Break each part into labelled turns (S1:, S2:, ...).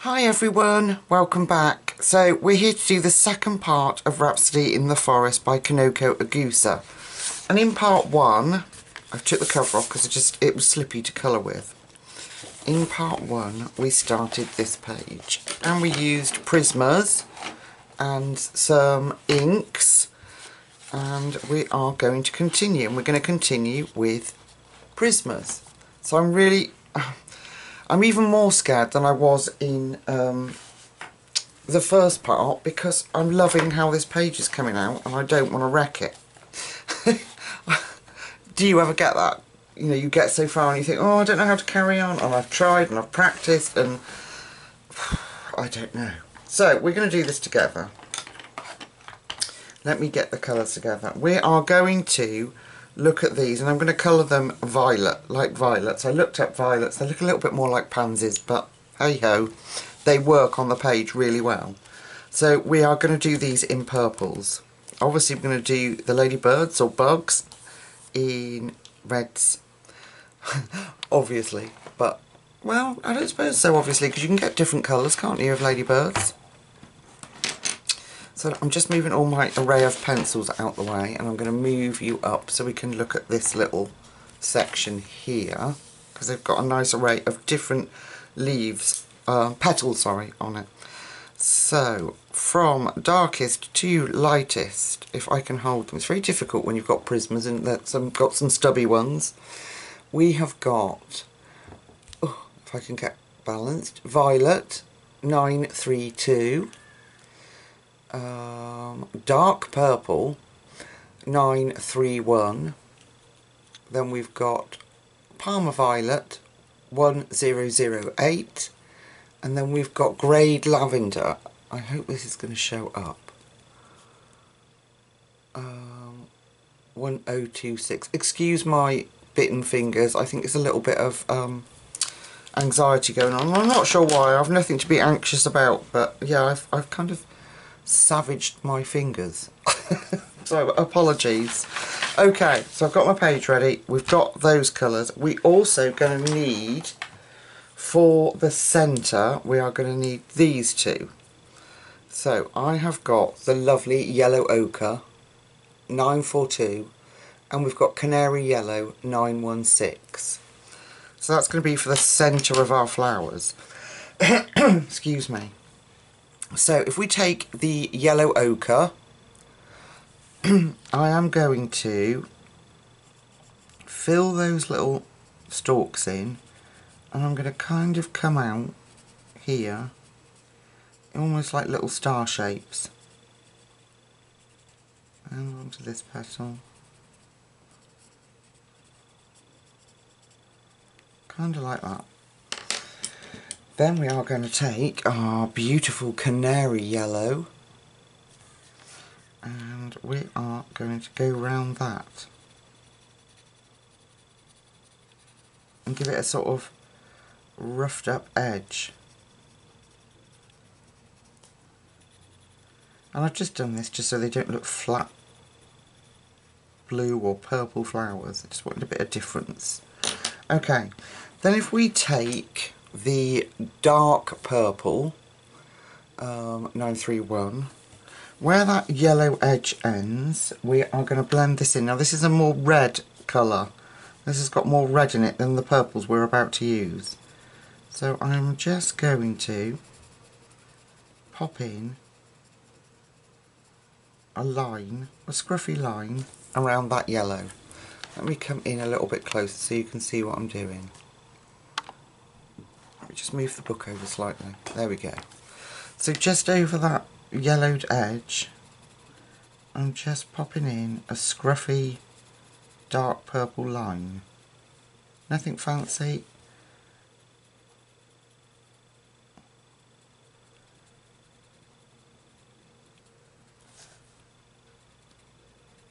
S1: Hi everyone, welcome back. So we're here to do the second part of Rhapsody in the Forest by Kanoko Agusa. And in part one, I took the cover off because it was slippy to colour with. In part one, we started this page and we used Prismas and some inks, and we are going to continue, and we're going to continue with Prismas. So I'm even more scared than I was in the first part, because I'm loving how this page is coming out and I don't want to wreck it. Do you ever get that? You know, you get so far and you think, oh, I don't know how to carry on, and I've tried and I've practiced and I don't know. So we're going to do this together. Let me get the colours together. We are going to look at these, and I'm going to colour them violet, like violets. I looked up violets. They look a little bit more like pansies, but hey ho, they work on the page really well. So we are going to do these in purples. Obviously we're going to do the ladybirds or bugs in reds, obviously, but well, I don't suppose so, obviously, because you can get different colours, can't you, of ladybirds? So I'm just moving all my array of pencils out the way, and I'm going to move you up so we can look at this little section here, because they've got a nice array of different leaves, petals, sorry, on it. So from darkest to lightest, if I can hold them. It's very difficult when you've got Prismas and got some stubby ones. We have got, oh, if I can get balanced, violet 932. Dark purple 931, then we've got Parma Violet 1008, and then we've got Greyed Lavender. I hope this is going to show up. 1026. Excuse my bitten fingers, I think it's a little bit of anxiety going on. I'm not sure why. I've nothing to be anxious about, but yeah, I've kind of savaged my fingers. So apologies. Okay, so I've got my page ready. We've got those colours. We also going to need, for the centre, we are going to need these two. So I have got the lovely Yellow Ochre 942, and we've got Canary Yellow 916. So that's going to be for the centre of our flowers. Excuse me. So if we take the Yellow Ochre, I am going to fill those little stalks in, and I'm going to kind of come out here, almost like little star shapes, and onto this petal, kind of like that. Then we are going to take our beautiful Canary Yellow, and we are going to go round that and give it a sort of roughed up edge. And I've just done this just so they don't look flat blue or purple flowers. I just wanted a bit of difference. Okay, then if we take the dark purple 931, where that yellow edge ends, we are going to blend this in. Now this is a more red colour. This has got more red in it than the purples we're about to use. So I'm just going to pop in a line, a scruffy line around that yellow. Let me come in a little bit closer so you can see what I'm doing. Just move the book over slightly. There we go. So just over that yellowed edge, I'm just popping in a scruffy dark purple line. Nothing fancy.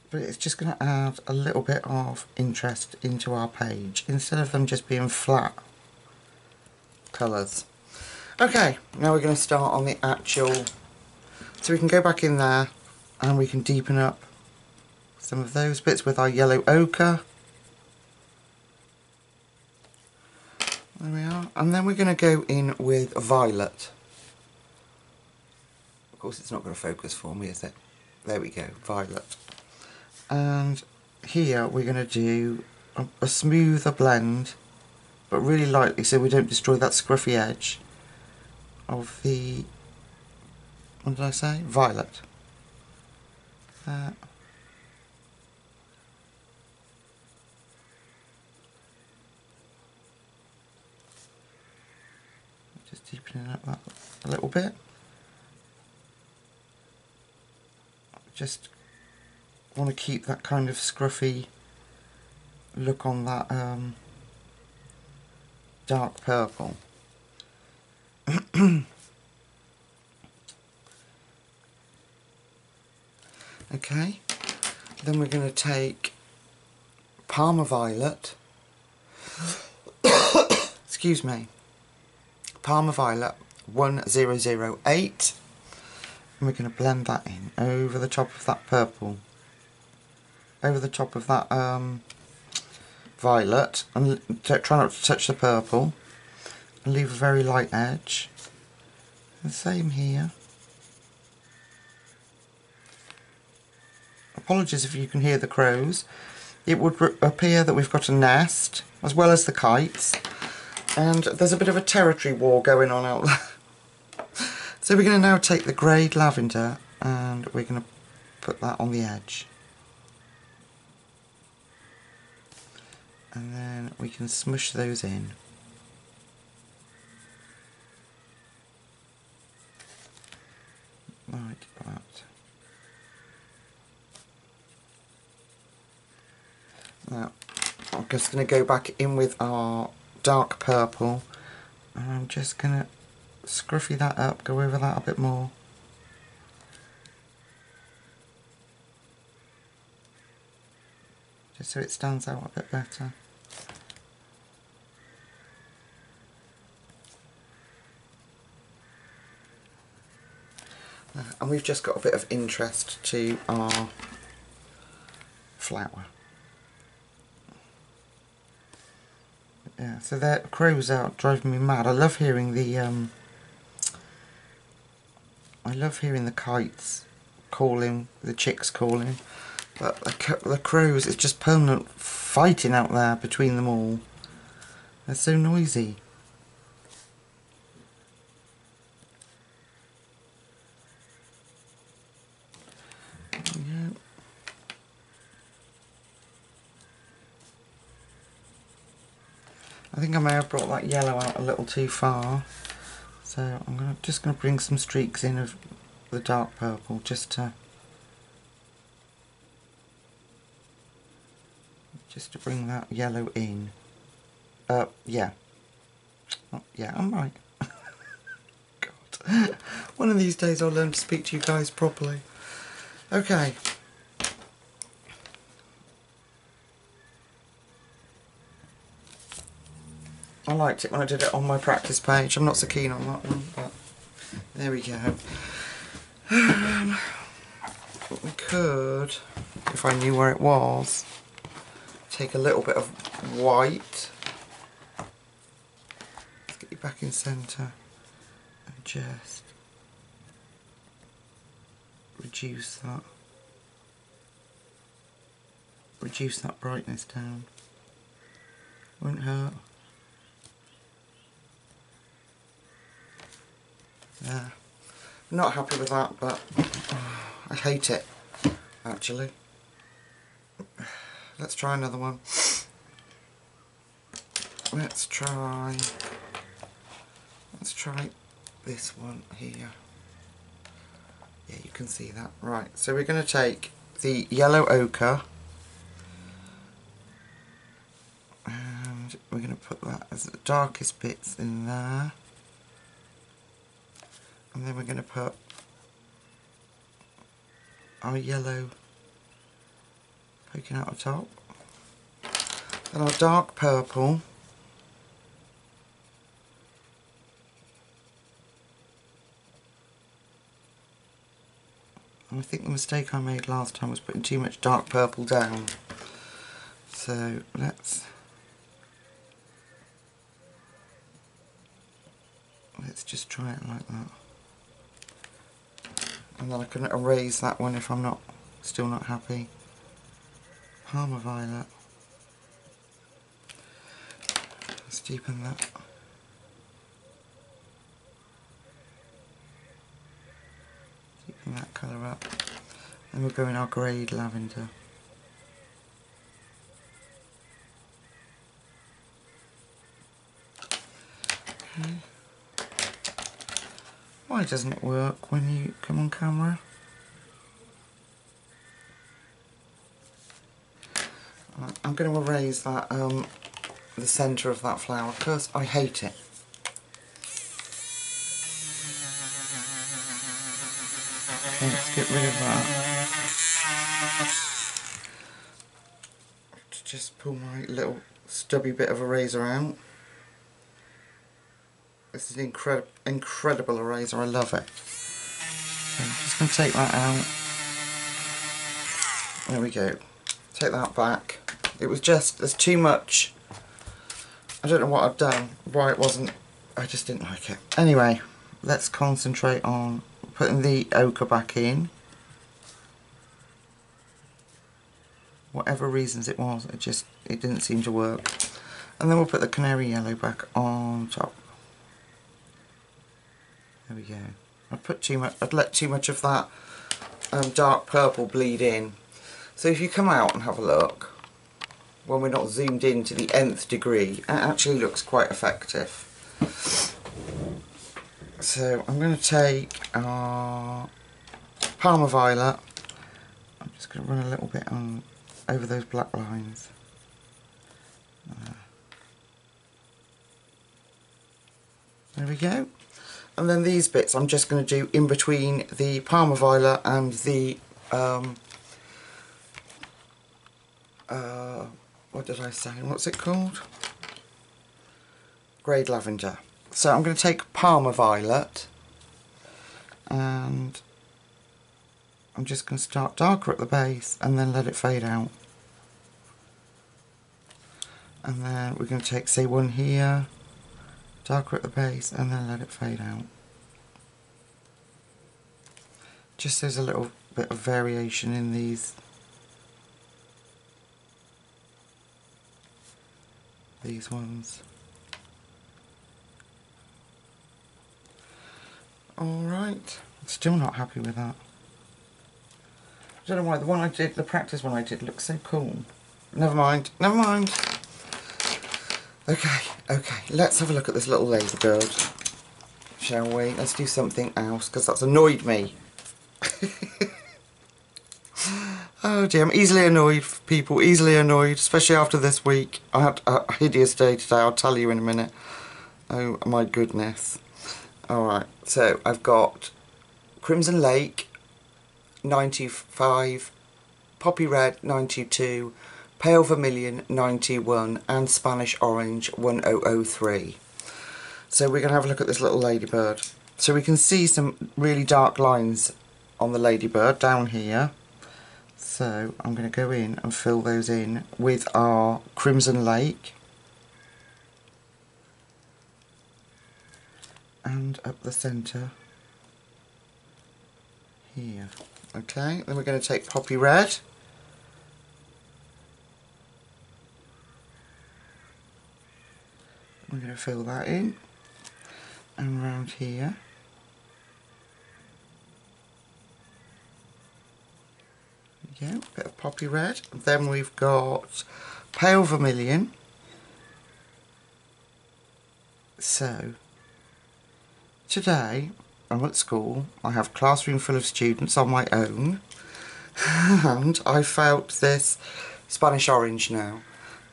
S1: But it's just going to add a little bit of interest into our page, instead of them just being flat colours. Okay, now we're going to start on the actual, so we can go back in there and we can deepen up some of those bits with our Yellow Ochre. There we are. And then we're going to go in with Violet. Of course it's not going to focus for me, is it? There we go, violet. And here we're going to do a smoother blend, but really lightly so we don't destroy that scruffy edge of the, what did I say? Violet. Just deepening up that a little bit. Just want to keep that kind of scruffy look on that dark purple. Okay, then we're going to take Parma Violet, excuse me, Parma Violet 1008, and we're going to blend that in over the top of that purple, over the top of that violet, and try not to touch the purple, and leave a very light edge. The same here. Apologies if you can hear the crows. It would appear that we've got a nest, as well as the kites, and there's a bit of a territory war going on out there. So we're going to now take the greyed lavender and we're going to put that on the edge. And then we can smush those in. Like that. Now, I'm just going to go back in with our dark purple, and I'm just going to scruffy that up, go over that a bit more. Just so it stands out a bit better. And we've just got a bit of interest to our flower. Yeah, so the crows out driving me mad. I love hearing the kites calling, the chicks calling, but the crows, it's just permanent fighting out there between them all. They're so noisy. Yeah. I think I may have brought that yellow out a little too far, so I'm just going to bring some streaks in of the dark purple just to bring that yellow in. Yeah. Oh, yeah, I'm right. God. One of these days I'll learn to speak to you guys properly. Okay. I liked it when I did it on my practice page. I'm not so keen on that one, but there we go. We could, if I knew where it was, take a little bit of white. Let's get you back in centre and just reduce that brightness down. Won't hurt. Yeah, I'm not happy with that, but I hate it, actually. Let's try another one. Let's try this one here. Yeah, you can see that. Right, so we're going to take the yellow ochre and we're going to put that as the darkest bits in there. And then we're going to put our yellow poking out the top. Then our dark purple. And I think the mistake I made last time was putting too much dark purple down. So let's just try it like that. And then I can erase that one if I'm still not happy. Parma Violet. Let's deepen that. Deepen that colour up. Then we'll go in our greyed lavender. Okay. Why doesn't it work when you come on camera? I'm going to erase that, the centre of that flower because I hate it. Okay, let's get rid of that. Just pull my little stubby bit of eraser out. This is an incredible eraser, I love it. Okay, I'm just going to take that out. There we go. Take that back. It was just, there's too much. I don't know what I've done, why it wasn't, I just didn't like it. Anyway, let's concentrate on putting the ochre back in. Whatever reasons it was, it didn't seem to work. And then we'll put the canary yellow back on top. There we go. I'd let too much of that dark purple bleed in. So if you come out and have a look, when we're not zoomed in to the nth degree, it actually looks quite effective. So I'm going to take our Parma Violet. I'm just going to run a little bit on over those black lines. There we go. And then these bits I'm just going to do in between the Parma Violet and the what did I say? What's it called? Greyed lavender. So I'm going to take Parma Violet and I'm just going to start darker at the base and then let it fade out. And then we're going to take, say, one here, darker at the base, and then let it fade out. Just there's a little bit of variation in these ones. Alright, still not happy with that. I don't know why, the one I did, the practice one I did looks so cool. Never mind, never mind. Okay, let's have a look at this little ladybird, shall we? Let's do something else, because that's annoyed me. Oh dear, I'm easily annoyed, people, easily annoyed, especially after this week. I had a hideous day today, I'll tell you in a minute. Oh my goodness. Alright, so I've got Crimson Lake 95, Poppy Red 92, Pale Vermilion 91 and Spanish Orange 1003. So we're going to have a look at this little ladybird. So we can see some really dark lines on the ladybird down here. So I'm going to go in and fill those in with our Crimson Lake. And up the centre here. Okay, then we're going to take Poppy Red. We're going to fill that in. And round here. There we go, bit of Poppy Red. Then we've got Pale Vermilion. So, today I'm at school, I have a classroom full of students on my own, and I felt this Spanish Orange now.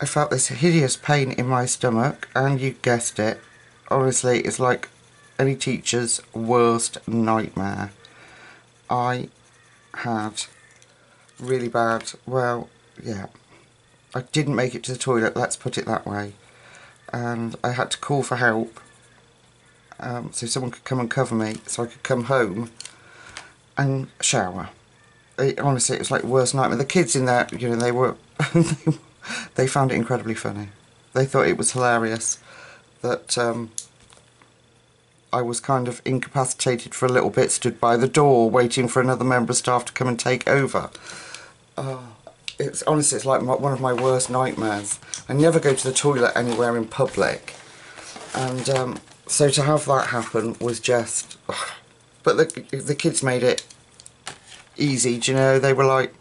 S1: I felt this hideous pain in my stomach, and you guessed it, honestly it's like any teacher's worst nightmare. I had really bad, well, yeah, I didn't make it to the toilet, let's put it that way, and I had to call for help. So someone could come and cover me, so I could come home and shower. Honestly, it was like the worst nightmare. The kids in there, you know, they were, they found it incredibly funny. They thought it was hilarious that I was kind of incapacitated for a little bit, stood by the door waiting for another member of staff to come and take over. It's honestly, it's like one of my worst nightmares. I never go to the toilet anywhere in public, and so to have that happen was just... But the kids made it easy, do you know? They were like...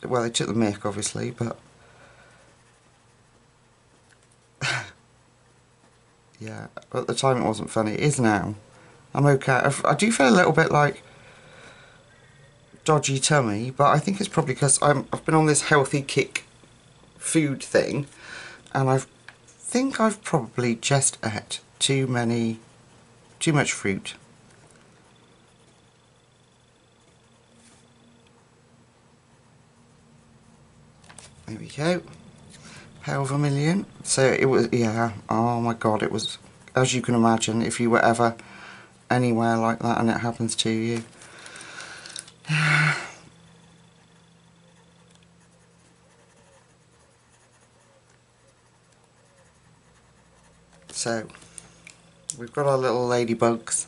S1: Well, they took the mick, obviously, but... Yeah, at the time it wasn't funny. It is now. I'm okay. I do feel a little bit like dodgy tummy, but I think it's probably because I've been on this healthy kick food thing, and I think I've probably just ate too much fruit. There we go. Pale vermilion. So it was, yeah, oh my god, it was, as you can imagine, if you were ever anywhere like that and it happens to you. So, we've got our little ladybugs,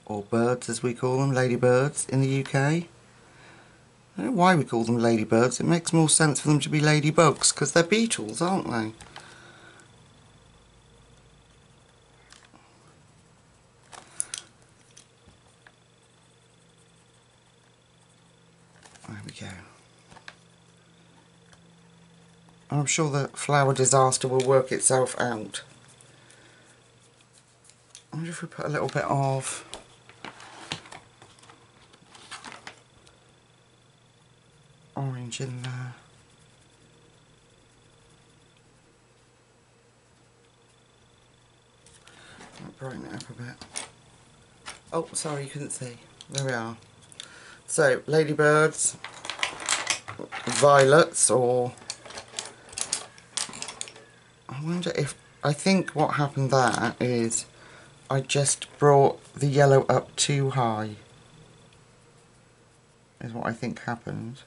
S1: or birds as we call them, ladybirds in the UK. I don't know why we call them ladybirds. It makes more sense for them to be ladybugs, because they're beetles, aren't they? There we go. I'm sure the flower disaster will work itself out. I wonder if we put a little bit of orange in there. Might brighten it up a bit. Oh, sorry, you couldn't see. There we are. So, ladybirds, violets, or... I wonder if... I think what happened there is I just brought the yellow up too high. Is what I think happened.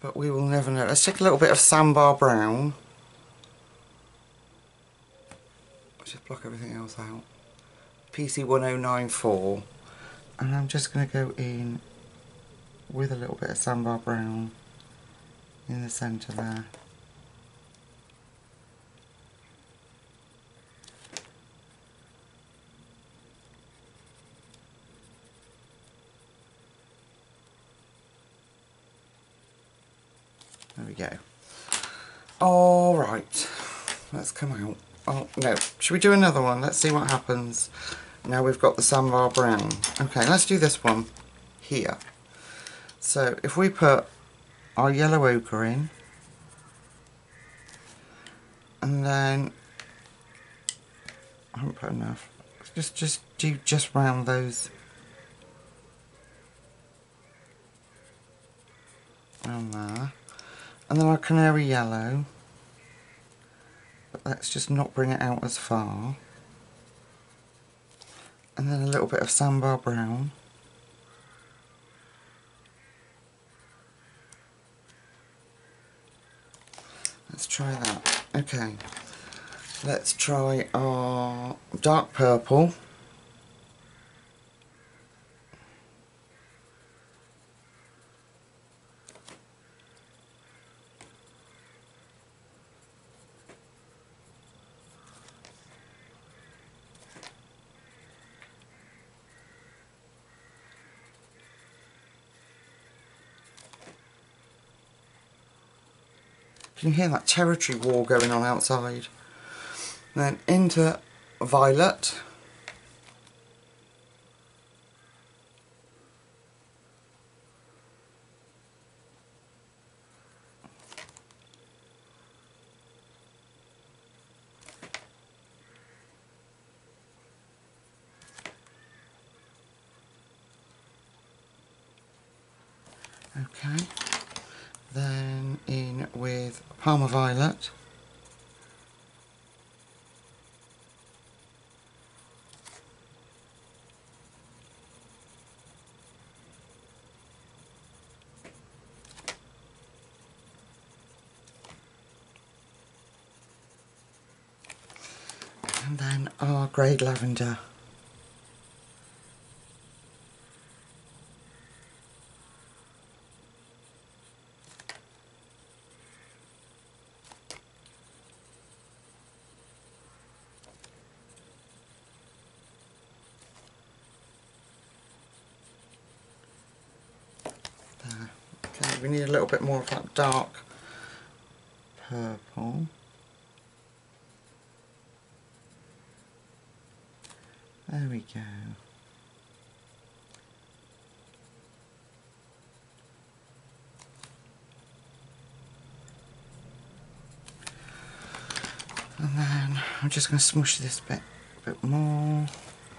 S1: But we will never know. Let's take a little bit of Sambar Brown. Let's just block everything else out. PC1094. And I'm just going to go in with a little bit of Sambar Brown in the centre there. There we go. Alright, let's come out. Oh, no. Should we do another one? Let's see what happens. Now we've got the Sambar Brown. Okay, let's do this one here. So, if we put our yellow ochre in, and then... I haven't put enough. Just do just round those. Around there. And then our canary yellow, but let's just not bring it out as far. And then a little bit of Sambar Brown. Let's try that. Okay, let's try our dark purple. You can hear that territory war going on outside. Then into violet. Okay. Then in with Parma Violet. And then our grey lavender. There. Okay, we need a little bit more of that dark purple. There we go. And then I'm just going to smush this bit a bit more,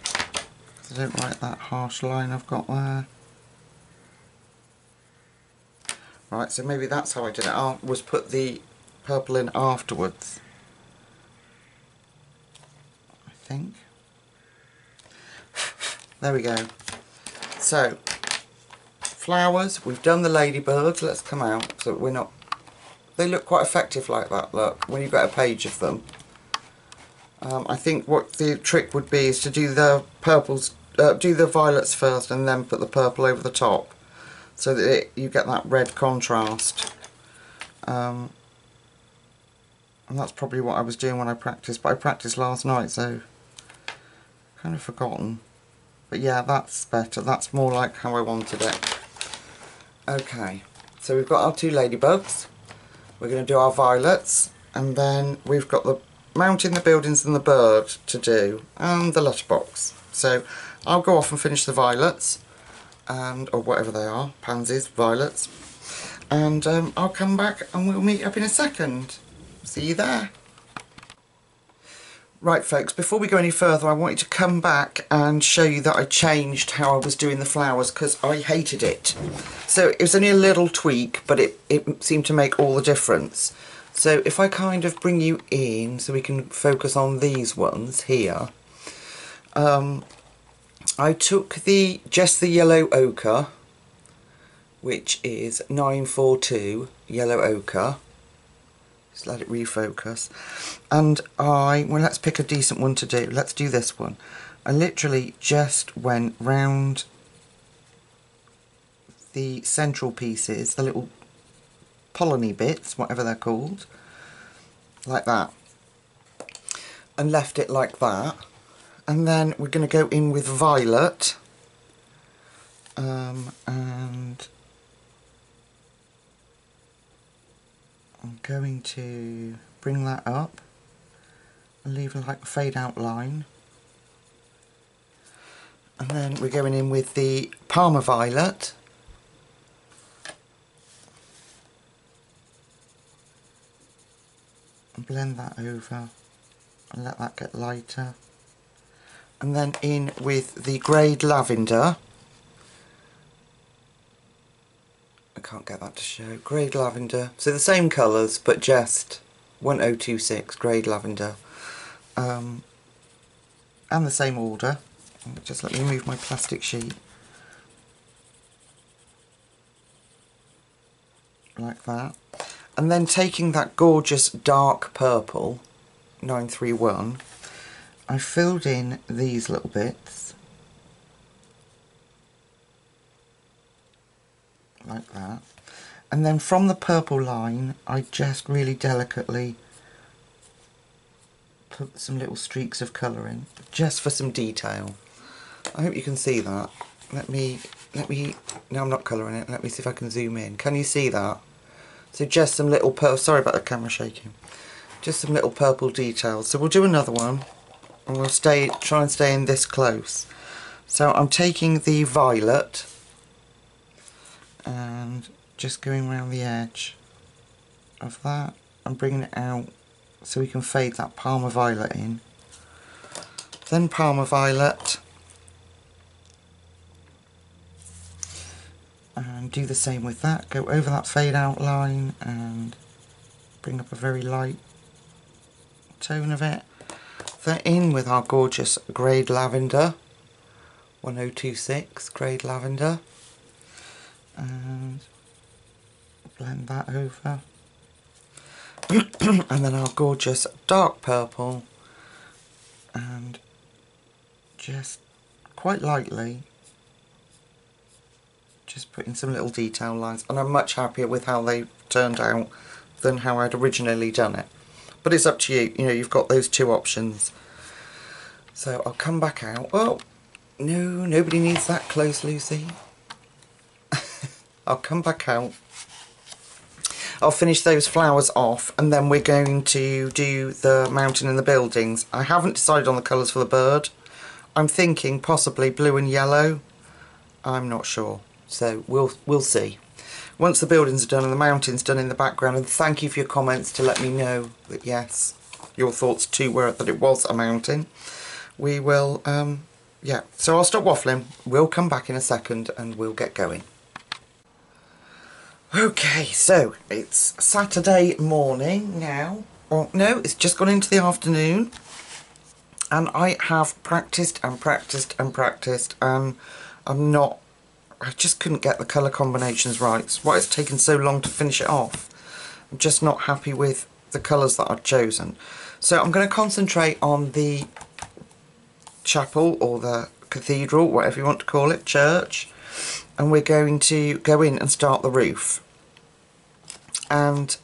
S1: because I don't like that harsh line I've got there. Right, so maybe that's how I did it. I was put the purple in afterwards, I think. There we go. So, flowers, we've done the ladybirds, let's come out so we're not... They look quite effective like that, look, when you've got a page of them. I think what the trick would be is to do the purples, do the violets first and then put the purple over the top, so that you get that red contrast. And that's probably what I was doing when I practiced, but I practiced last night, so kind of forgotten. But yeah, that's better, that's more like how I wanted it. Okay, so we've got our two ladybugs, we're going to do our violets, and then we've got the mounting the buildings and the bird to do, and the letterbox. So I'll go off and finish the violets, and or whatever they are, pansies, violets, and I'll come back and we'll meet up in a second. See you there. Right folks, before we go any further I wanted to come back and show you that I changed how I was doing the flowers, because I hated it. So it was only a little tweak, but it seemed to make all the difference. So if I kind of bring you in so we can focus on these ones here, I took just the yellow ochre, which is 942 yellow ochre. Just let it refocus. And well, let's pick a decent one to do. Let's do this one. I literally just went round the central pieces, the little polleny bits, whatever they're called, like that, and left it like that. And then we're going to go in with violet, and I'm going to bring that up and leave like a fade out line. And then we're going in with the Parma violet, and blend that over and let that get lighter. And then in with the greyed lavender. I can't get that to show. Greyed lavender. So the same colours, but just 1026 greyed lavender. And the same order. Just let me move my plastic sheet. Like that. And then taking that gorgeous dark purple, 931, I filled in these little bits. Like that. And then from the purple line, I just really delicately put some little streaks of colour in, just for some detail. I hope you can see that. Let me, no, I'm not colouring it. Let me see if I can zoom in. Can you see that? So just some little sorry about the camera shaking. Just some little purple details. So we'll do another one, and we'll try and stay in this close. So I'm taking the violet and just going around the edge of that and bringing it out so we can fade that Parma violet in. Then Parma violet, and do the same with that. Go over that fade out line and bring up a very light tone of it. Then in with our gorgeous greyed lavender, 1026 greyed lavender, and blend that over. And then our gorgeous dark purple, just quite lightly, just putting some little detail lines, and I'm much happier with how they turned out than how I'd originally done it. But it's up to you, you know, you've got those two options. So I'll come back out. Oh, no, nobody needs that close, Lucy. I'll come back out. I'll finish those flowers off, and then we're going to do the mountain and the buildings. I haven't decided on the colours for the bird. I'm thinking possibly blue and yellow. I'm not sure, so we'll see. Once the buildings are done and the mountain's done in the background, and thank you for your comments to let me know that yes, your thoughts too were that it was a mountain. We will, yeah, so I'll stop waffling. We'll come back in a second and we'll get going. Okay, so it's Saturday morning now. Well, no, it's just gone into the afternoon. And I have practised and practised and practised, and I just couldn't get the colour combinations right. It's why it's taken so long to finish it off. I'm just not happy with the colours that I've chosen. So I'm going to concentrate on the chapel, or the cathedral, whatever you want to call it, church. And we're going to go in and start the roof. And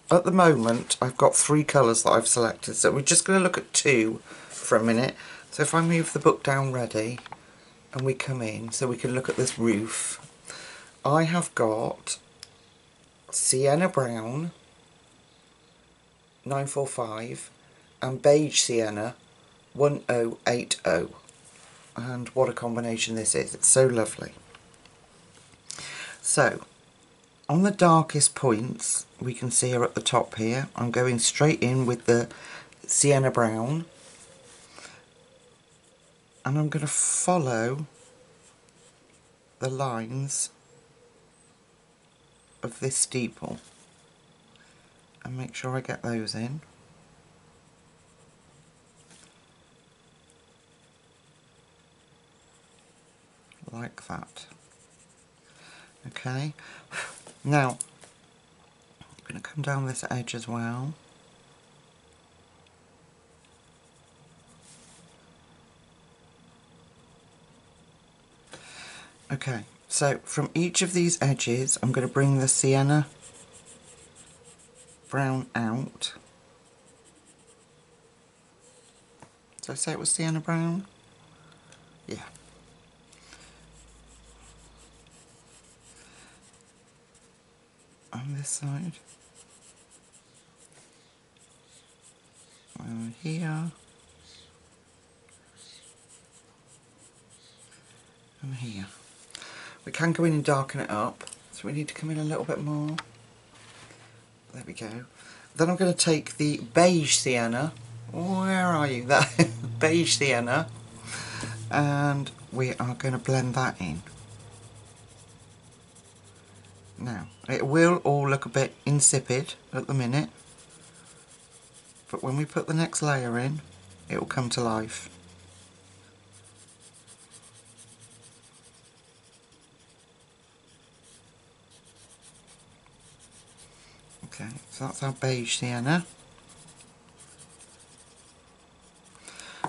S1: at the moment I've got 3 colours that I've selected, so we're just going to look at 2 for a minute. So if I move the book down ready and we come in so we can look at this roof, I have got Sienna Brown 945 and Beige Sienna 1080, and what a combination this is. It's so lovely. So on the darkest points we can see are at the top here. I'm going straight in with the Sienna Brown, and I'm going to follow the lines of this steeple and make sure I get those in. Like that. Okay, now I'm going to come down this edge as well. Okay, so from each of these edges I'm going to bring the Sienna Brown out. Did I say it was Sienna Brown? Yeah. On this side. Over here. And here. We can go in and darken it up, so we need to come in a little bit more. There we go. Then I'm going to take the Beige Sienna. Where are you? That Beige Sienna. And we are going to blend that in. Now, it will all look a bit insipid at the minute, but when we put the next layer in, it will come to life. Okay, so that's our Beige Sienna.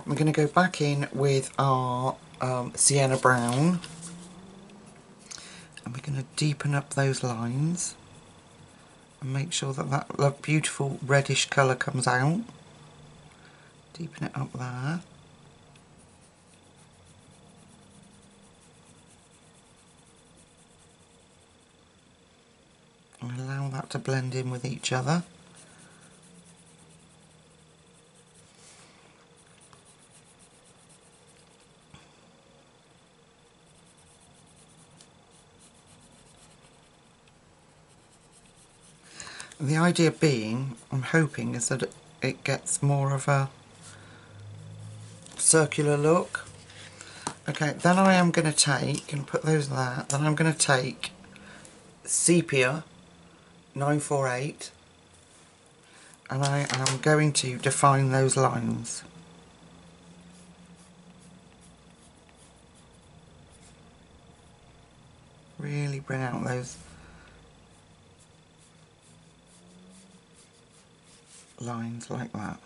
S1: We're going to go back in with our Sienna Brown, and we're going to deepen up those lines and make sure that that beautiful reddish colour comes out. Deepen it up there. And allow that to blend in with each other. The idea being, I'm hoping, is that it gets more of a circular look. Okay, then I am going to take, and put those there, then I'm going to take Sepia 948, and I am going to define those lines. Really bring out those lines like that.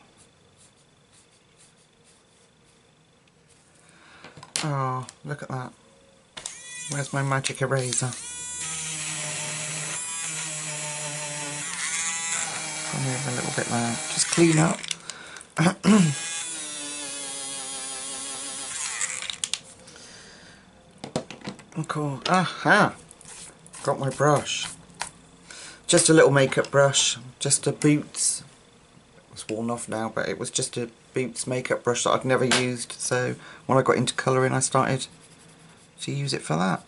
S1: Oh, look at that. Where's my magic eraser? Come over a little bit there. Just clean up. Cool. Aha! Got my brush. Just a little makeup brush. Just a Boots. It's worn off now, but it was just a Boots makeup brush that I'd never used. So when I got into colouring, I started to use it for that.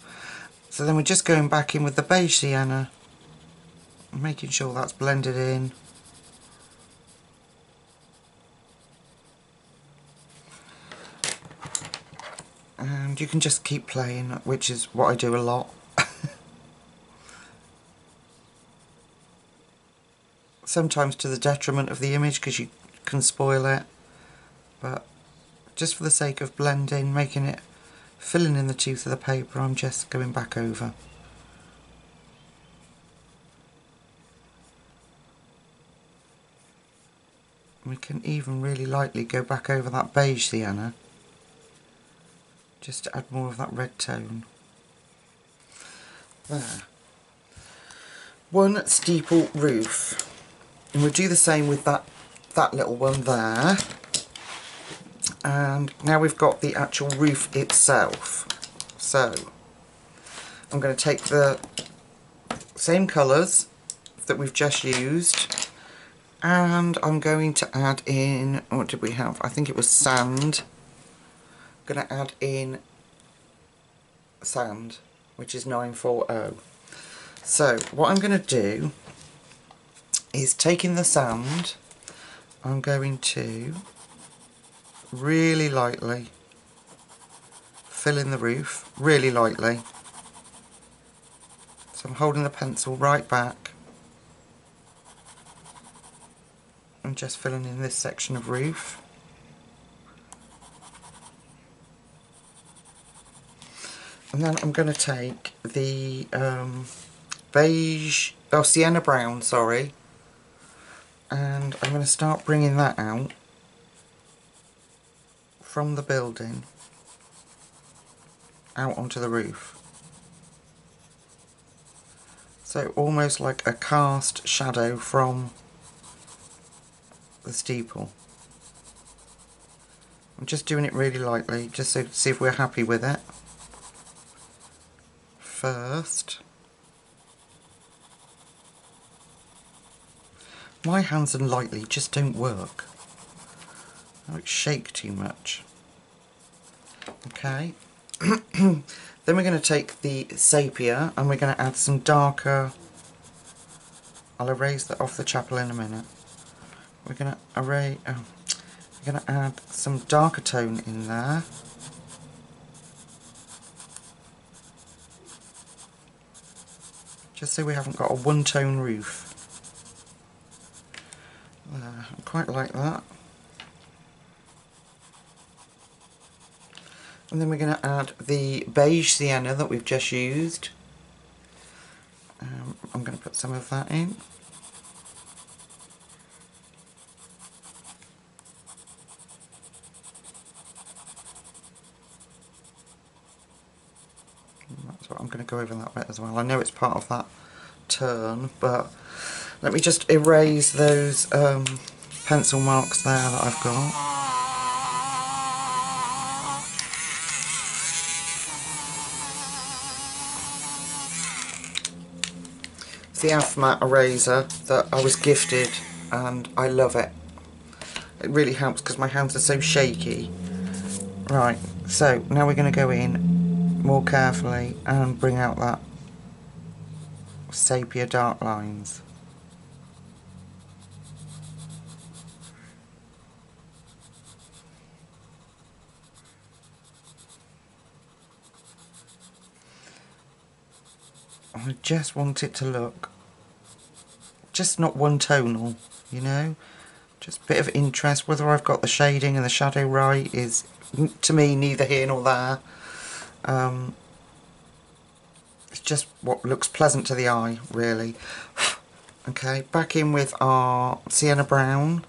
S1: So then we're just going back in with the beige sienna, making sure that's blended in. And you can just keep playing, which is what I do a lot. Sometimes to the detriment of the image because you can spoil it, but just for the sake of blending, making it, filling in the tooth of the paper, I'm just going back over. We can even really lightly go back over that beige sienna just to add more of that red tone. There. One steeple roof. And we'll do the same with that little one there. And now we've got the actual roof itself. So I'm going to take the same colours that we've just used, and I'm going to add in, what did we have? I think it was sand. I'm going to add in sand, which is 940. So what I'm going to do is, taking the sand, I'm going to really lightly fill in the roof, really lightly. So I'm holding the pencil right back and just filling in this section of roof. And then I'm going to take the sienna brown, sorry, and I'm going to start bringing that out from the building out onto the roof. So almost like a cast shadow from the steeple. I'm just doing it really lightly, just so to see if we're happy with it. First, my hands and lightly just don't work. I like shake too much. Okay. Then we're going to take the sepia and we're going to add some darker. I'll erase that off the chapel in a minute. We're going to we're going to add some darker tone in there. Just so we haven't got a one-tone roof. I quite like that. And then we're going to add the beige sienna that we've just used. I'm going to put some of that in. That's what I'm going to go over that bit as well. I know it's part of that turn, but let me just erase those pencil marks there that I've got. It's the Afmat eraser that I was gifted and I love it. It really helps because my hands are so shaky. Right, so now we're going to go in more carefully and bring out that sepia dark lines. I just want it to look just not one tonal, you know, just a bit of interest. Whether I've got the shading and the shadow right is, to me, neither here nor there. It's just what looks pleasant to the eye, really. Okay, back in with our sienna brown.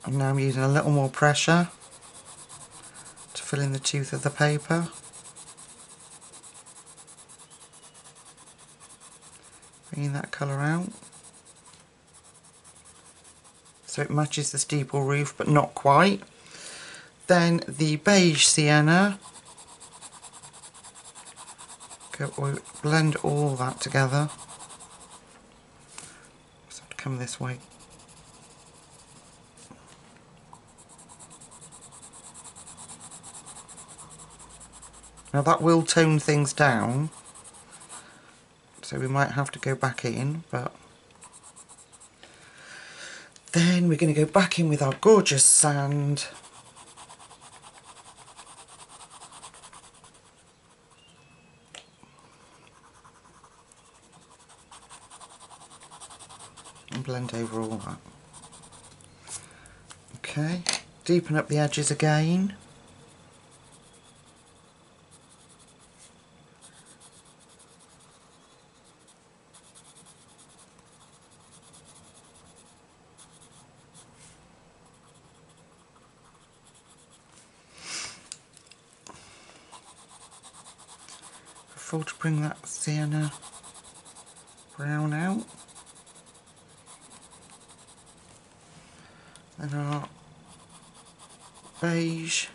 S1: And now I'm using a little more pressure to fill in the tooth of the paper. Bringing that colour out. So it matches the steeple roof, but not quite. Then the beige sienna. We'll blend all that together. Just have to come this way. Now that will tone things down, so we might have to go back in, but then we're going to go back in with our gorgeous sand. And blend over all that. Okay, deepen up the edges again. To bring that sienna brown out. Then our beige,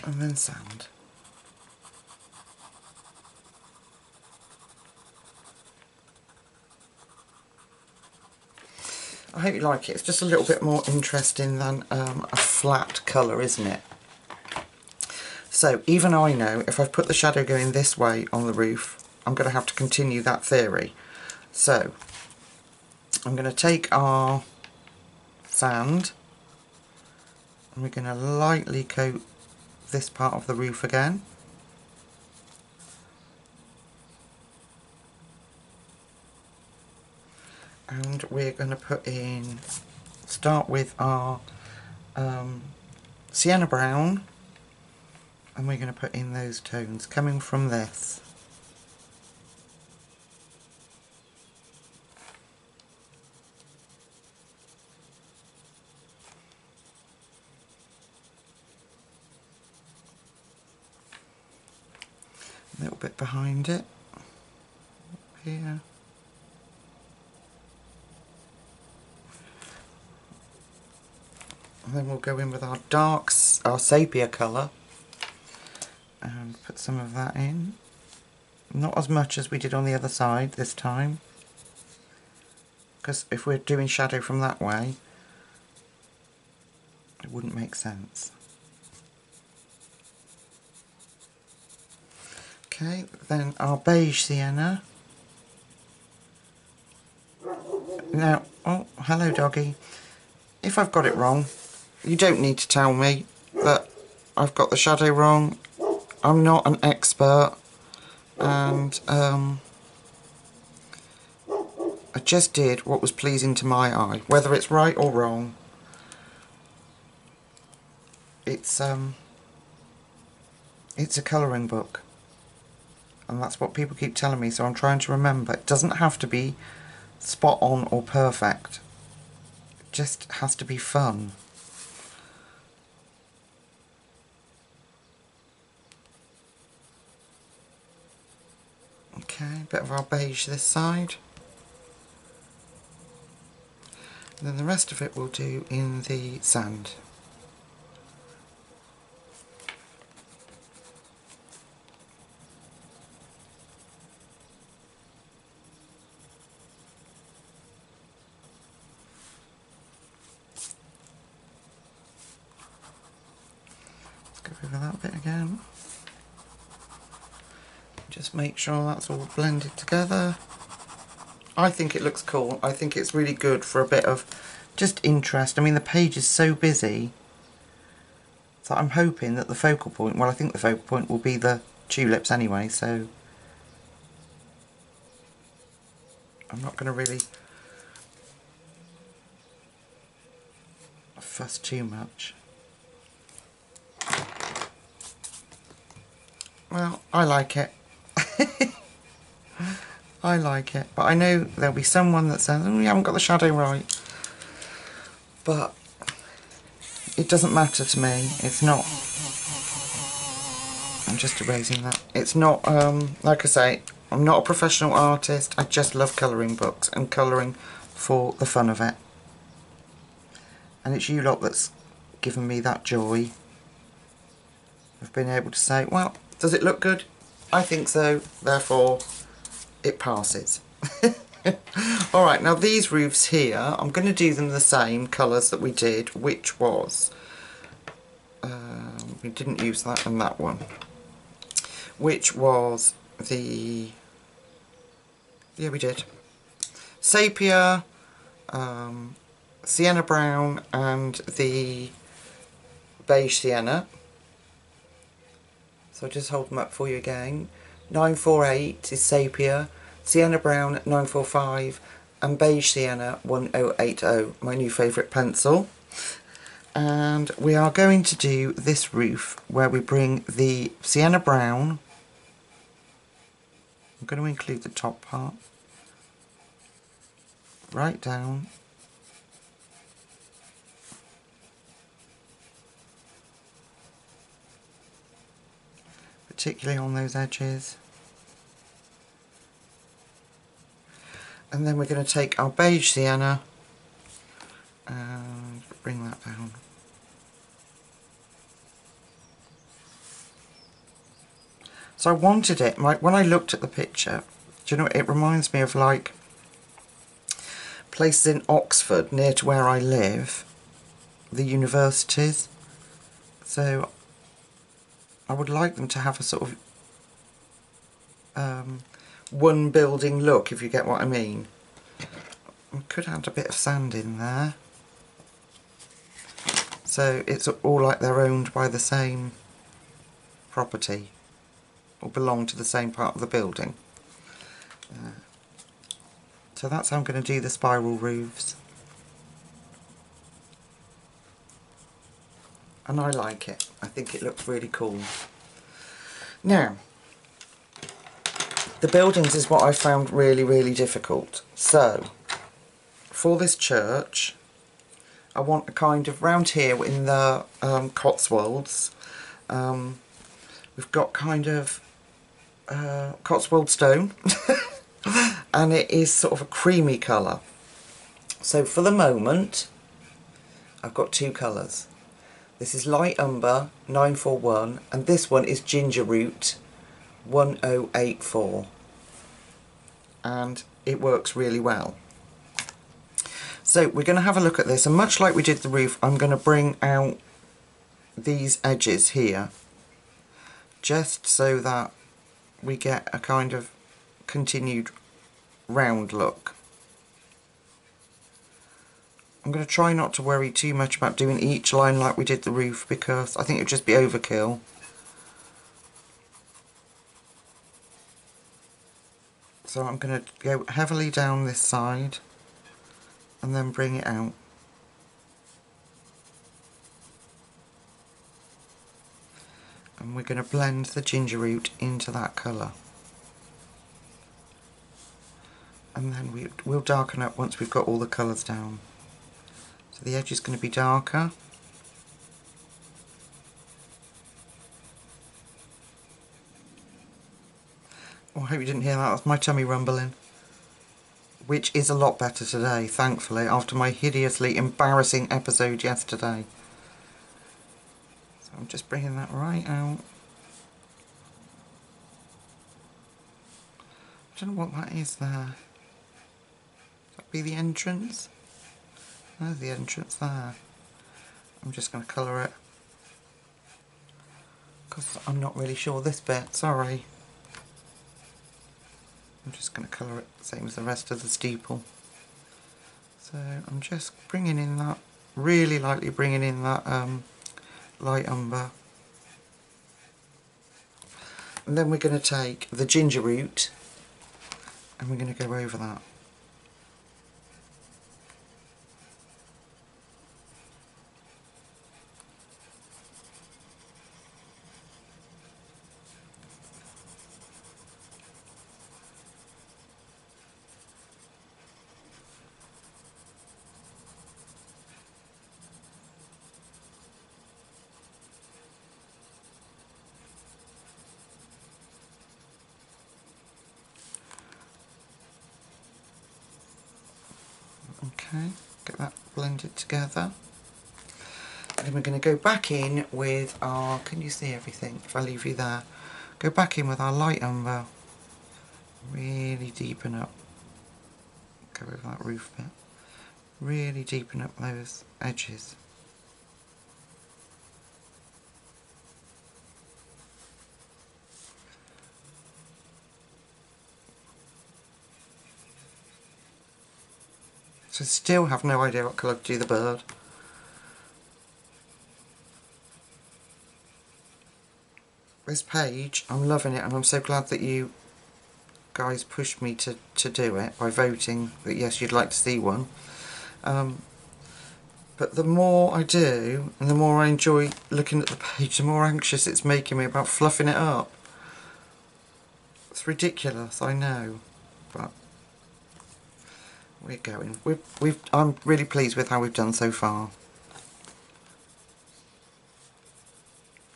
S1: and then sand. I hope you like it. It's just a little bit more interesting than a flat colour, isn't it? So even I know if I've put the shadow going this way on the roof, I'm going to have to continue that theory. So I'm going to take our sand and we're going to lightly coat this part of the roof again. And we're going to put in, start with our sienna brown, and we're going to put in those tones coming from this. A little bit behind it, up here. And then we'll go in with our darks, our sepia colour, and put some of that in. Not as much as we did on the other side this time, because if we're doing shadow from that way, it wouldn't make sense. Okay, then our beige sienna. Now, oh, hello doggy. If I've got it wrong, you don't need to tell me that I've got the shadow wrong. I'm not an expert, and I just did what was pleasing to my eye. Whether it's right or wrong, it's a colouring book, and that's what people keep telling me, so I'm trying to remember. It doesn't have to be spot on or perfect, it just has to be fun. Okay, a bit of our beige this side. And then the rest of it we'll do in the sand. Let's go over that bit again. Just make sure that's all blended together. I think it looks cool. I think it's really good for a bit of just interest. I mean, the page is so busy, so I'm hoping that the focal point, well, I think the focal point will be the tulips anyway, so I'm not going to really fuss too much. Well, I like it. I like it, but I know there'll be someone that says, oh, you haven't got the shadow right. But it doesn't matter to me. It's not... I'm just erasing that. It's not, like I say, I'm not a professional artist. I just love colouring books and colouring for the fun of it. And it's you lot that's given me that joy of being able to say, well, does it look good? I think so, therefore it passes. Alright, now these roofs here, I'm going to do them the same colours that we did, which was, we didn't use that and that one, which was the, yeah we did, Sepia, Sienna Brown and the Beige Sienna. So I'll just hold them up for you again. 948 is Sepia, Sienna Brown 945 and Beige Sienna 1080, my new favourite pencil. And we are going to do this roof where we bring the Sienna Brown, I'm going to include the top part, right down, particularly on those edges. And then we're going to take our Beige Sienna and bring that down. So I wanted it, when I looked at the picture, do you know, it reminds me of like places in Oxford near to where I live, the universities. So I would like them to have a sort of one building look, if you get what I mean. I could add a bit of sand in there. So it's all like they're owned by the same property or belong to the same part of the building. So that's how I'm going to do the spiral roofs. And I like it. I think it looks really cool. Now, the buildings is what I found really, really difficult. So, for this church, I want a kind of, round here in the Cotswolds, we've got kind of Cotswold stone, and it is sort of a creamy colour. So for the moment, I've got two colours. This is Light Umber 941, and this one is Ginger Root 1084. And it works really well. So we're going to have a look at this, and much like we did the roof, I'm going to bring out these edges here just so that we get a kind of continued round look. I'm going to try not to worry too much about doing each line like we did the roof, because I think it would just be overkill. So I'm going to go heavily down this side and then bring it out. And we're going to blend the ginger root into that colour. And then we'll darken up once we've got all the colours down. So the edge is going to be darker. Oh, I hope you didn't hear that. That's my tummy rumbling. Which is a lot better today, thankfully, after my hideously embarrassing episode yesterday. So I'm just bringing that right out. I don't know what that is there. Could that be the entrance? There's the entrance there. I'm just going to colour it, because I'm not really sure this bit, sorry. I'm just going to colour it the same as the rest of the steeple. So I'm just bringing in that, really lightly bringing in that light umber. And then we're going to take the ginger root and we're going to go over that. Okay, get that blended together. And then we're going to go back in with our, can you see everything if I leave you there? Go back in with our light umber. Really deepen up. Go over that roof bit. Really deepen up those edges. So still have no idea what colour to do the bird. This page, I'm loving it, and I'm so glad that you guys pushed me to do it by voting that yes, you'd like to see one. But the more I do, and the more I enjoy looking at the page, the more anxious it's making me about fluffing it up. It's ridiculous, I know, but we're going. I'm really pleased with how we've done so far.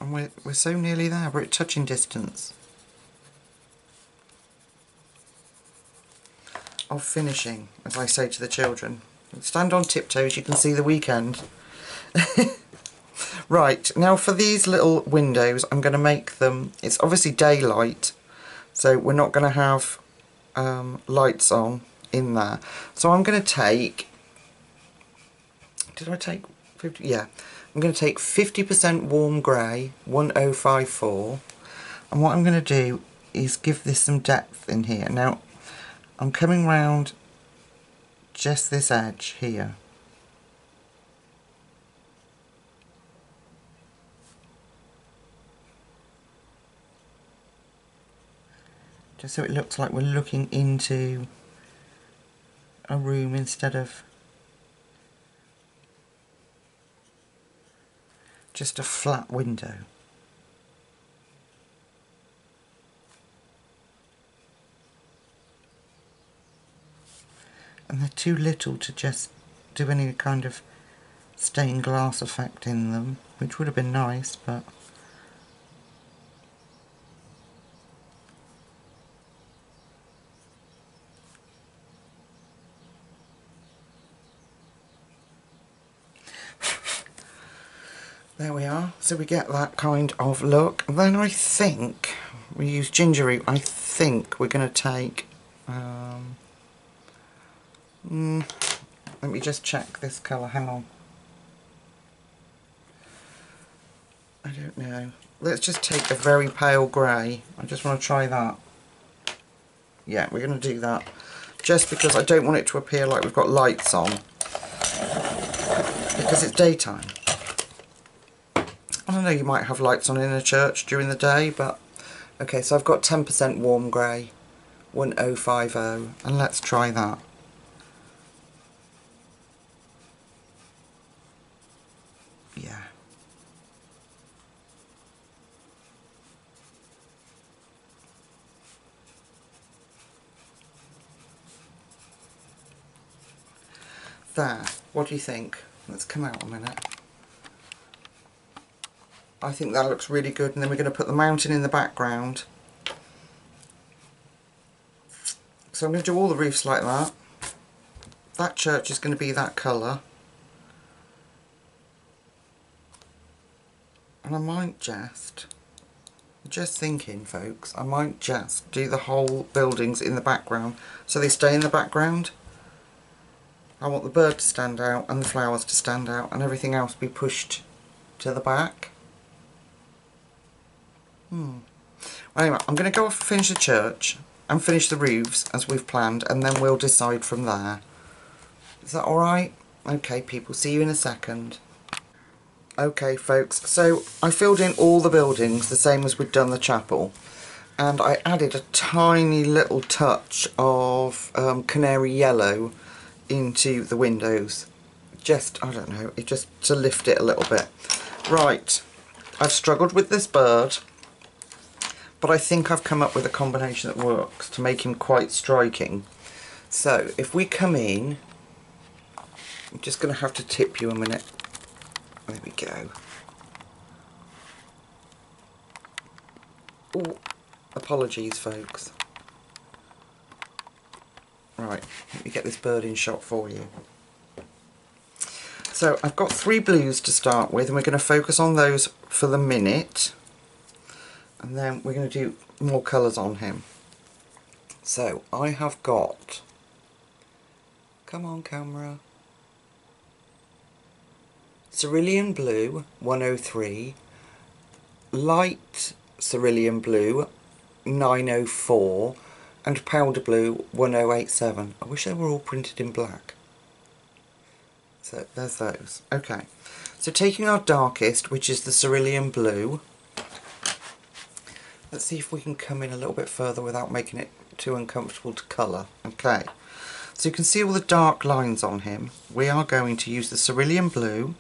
S1: And we're so nearly there, we're at touching distance of finishing, as I say to the children. Stand on tiptoes, you can see the weekend. Right, now for these little windows, I'm going to make them, it's obviously daylight, so we're not going to have lights on in there. So I'm going to take, did I take 50? Yeah, I'm going to take 50% warm grey, 1054, and what I'm going to do is give this some depth in here. Now, I'm coming round just this edge here. Just so it looks like we're looking into a room instead of just a flat window. And they're too little to just do any kind of stained glass effect in them, which would have been nice, but there we are. So we get that kind of look. Then I think we use ginger root. I think we're going to take let me just check this colour, hang on. I don't know. Let's just take a very pale grey. I just want to try that. Yeah, we're going to do that. Just because I don't want it to appear like we've got lights on. Because it's daytime. I don't know, you might have lights on in a church during the day, but... Okay, so I've got 10% warm grey, 1050, and let's try that. Yeah. There. What do you think? Let's come out a minute. I think that looks really good, and then we're going to put the mountain in the background. So I'm going to do all the roofs like that. That church is going to be that colour. And I might just thinking folks, I might just do the whole buildings in the background so they stay in the background. I want the bird to stand out and the flowers to stand out and everything else be pushed to the back. Well, anyway, I'm going to go off and finish the church and finish the roofs as we've planned, and then we'll decide from there. Is that alright? Okay people, see you in a second. Okay folks, so I filled in all the buildings the same as we'd done the chapel, and I added a tiny little touch of canary yellow into the windows. Just, I don't know, just to lift it a little bit. Right, I've struggled with this bird, but I think I've come up with a combination that works to make him quite striking. So if we come in, I'm just going to have to tip you a minute. There we go. Oh, apologies folks. Right, let me get this bird in shot for you. So I've got 3 blues to start with, and we're going to focus on those for the minute, and then we're going to do more colours on him. So I have got, come on camera, Cerulean Blue 103, Light Cerulean Blue 904, and Powder Blue 1087. I wish they were all printed in black. So there's those. Okay, so taking our darkest, which is the Cerulean Blue, let's see if we can come in a little bit further without making it too uncomfortable to colour. Okay, so you can see all the dark lines on him. We are going to use the Cerulean Blue,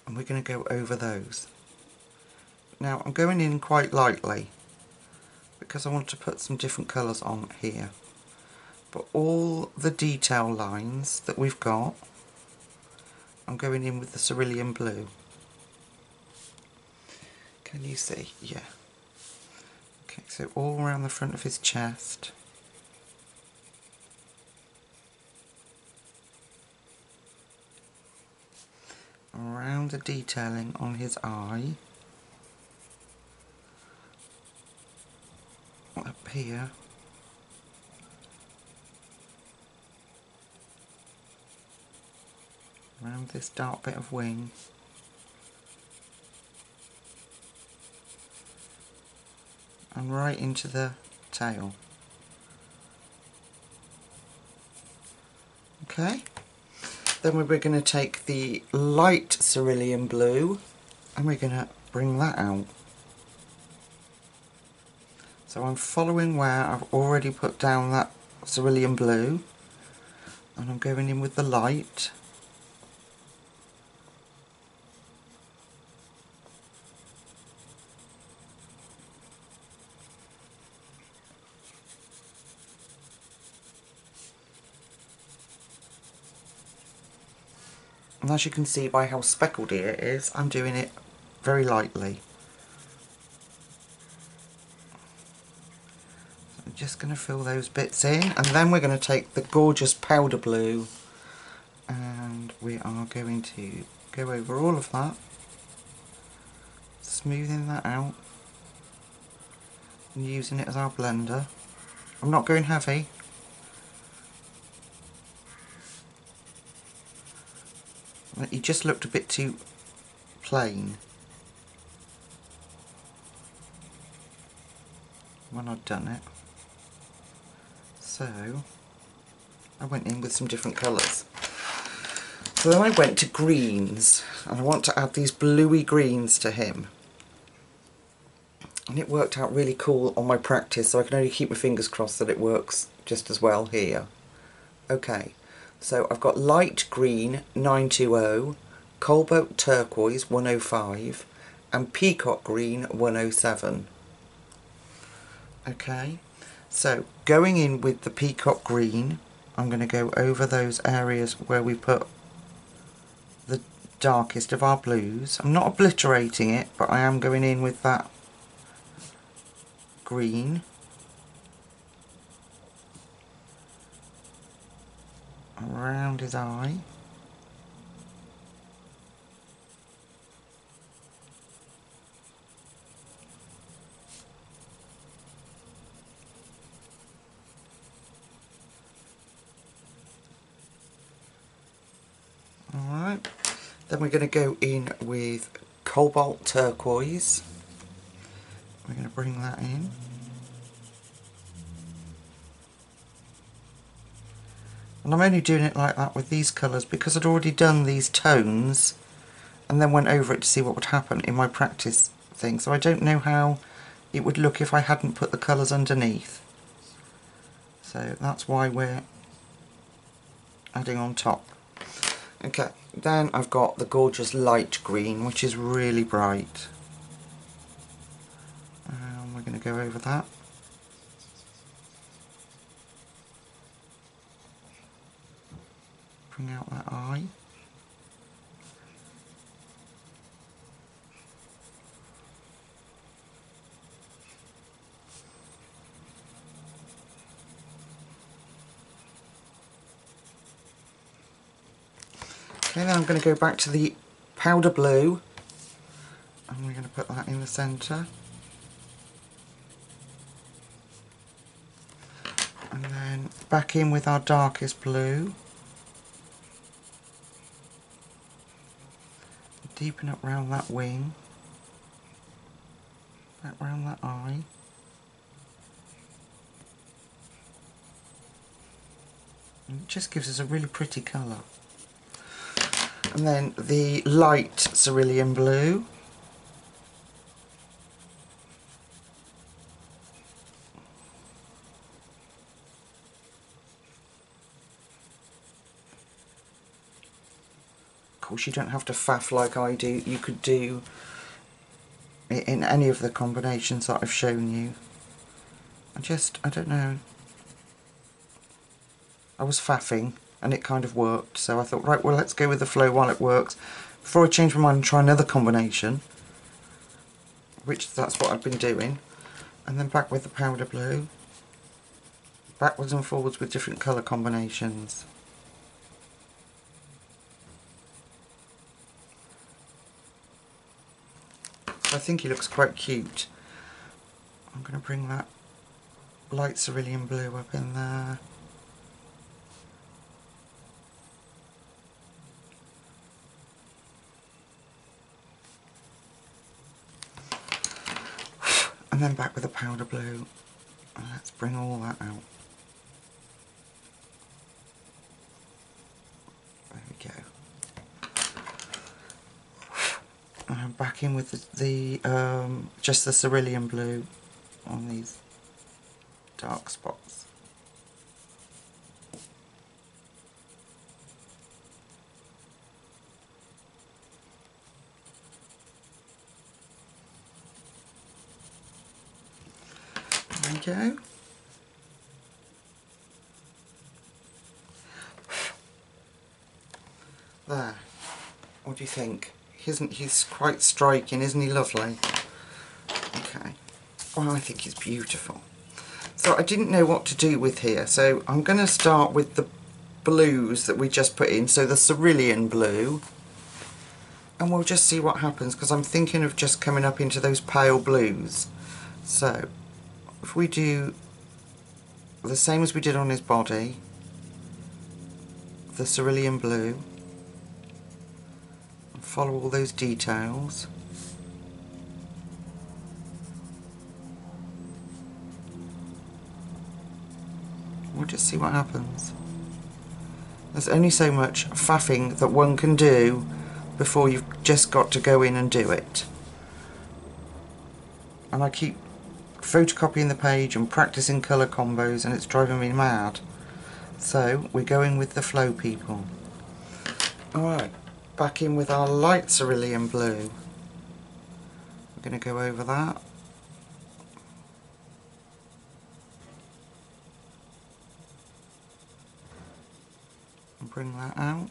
S1: and we're going to go over those. Now I'm going in quite lightly because I want to put some different colours on here. But all the detail lines that we've got, I'm going in with the Cerulean Blue. Can you see? Yeah. Okay, so all around the front of his chest. Around the detailing on his eye. Up here. Around this dark bit of wing. And right into the tail. Okay. Then we're going to take the light Cerulean Blue and we're going to bring that out. So I'm following where I've already put down that Cerulean Blue, and I'm going in with the light. And as you can see by how speckledy it is, I'm doing it very lightly. So I'm just going to fill those bits in, and then we're going to take the gorgeous Powder Blue and we are going to go over all of that, smoothing that out and using it as our blender. I'm not going heavy. He just looked a bit too plain when I'd done it. So I went in with some different colours. So then I went to greens, and I want to add these bluey greens to him. And it worked out really cool on my practice, so I can only keep my fingers crossed that it works just as well here. Okay, so I've got light green 920, cobalt turquoise 105, and peacock green 107. Okay, so going in with the peacock green, I'm going to go over those areas where we put the darkest of our blues. I'm not obliterating it, but I am going in with that green. Around his eye. Alright, then we're going to go in with cobalt turquoise. We're going to bring that in. And I'm only doing it like that with these colours because I'd already done these tones and then went over it to see what would happen in my practice thing. So I don't know how it would look if I hadn't put the colours underneath. So that's why we're adding on top. Okay, then I've got the gorgeous light green, which is really bright. And we're going to go over that. Bring out that eye. Okay, then I'm going to go back to the powder blue and we're going to put that in the centre. And then back in with our darkest blue. Deepen up round that wing. Back round that eye. And it just gives us a really pretty colour. And then the light cerulean blue. Of course, you don't have to faff like I do. You could do it in any of the combinations that I've shown you. I don't know. I was faffing and it kind of worked, so I thought, right, well, let's go with the flow while it works before I change my mind and try another combination, which that's what I've been doing. And then back with the powder blue, backwards and forwards with different colour combinations. I think he looks quite cute. I'm going to bring that light cerulean blue up in there. And then back with the powder blue. And let's bring all that out. There we go. And I'm back in with just the cerulean blue on these dark spots. There we go. There. What do you think? He's quite striking, isn't he lovely? Okay. Well, I think he's beautiful. So I didn't know what to do with here, so I'm going to start with the blues that we just put in, so the cerulean blue, and we'll just see what happens, because I'm thinking of just coming up into those pale blues. So if we do the same as we did on his body, the cerulean blue, follow all those details. We'll just see what happens. There's only so much faffing that one can do before you've just got to go in and do it. And I keep photocopying the page and practicing colour combos and it's driving me mad. So we're going with the flow, people. Alright. Back in with our light cerulean blue. We're going to go over that. And bring that out.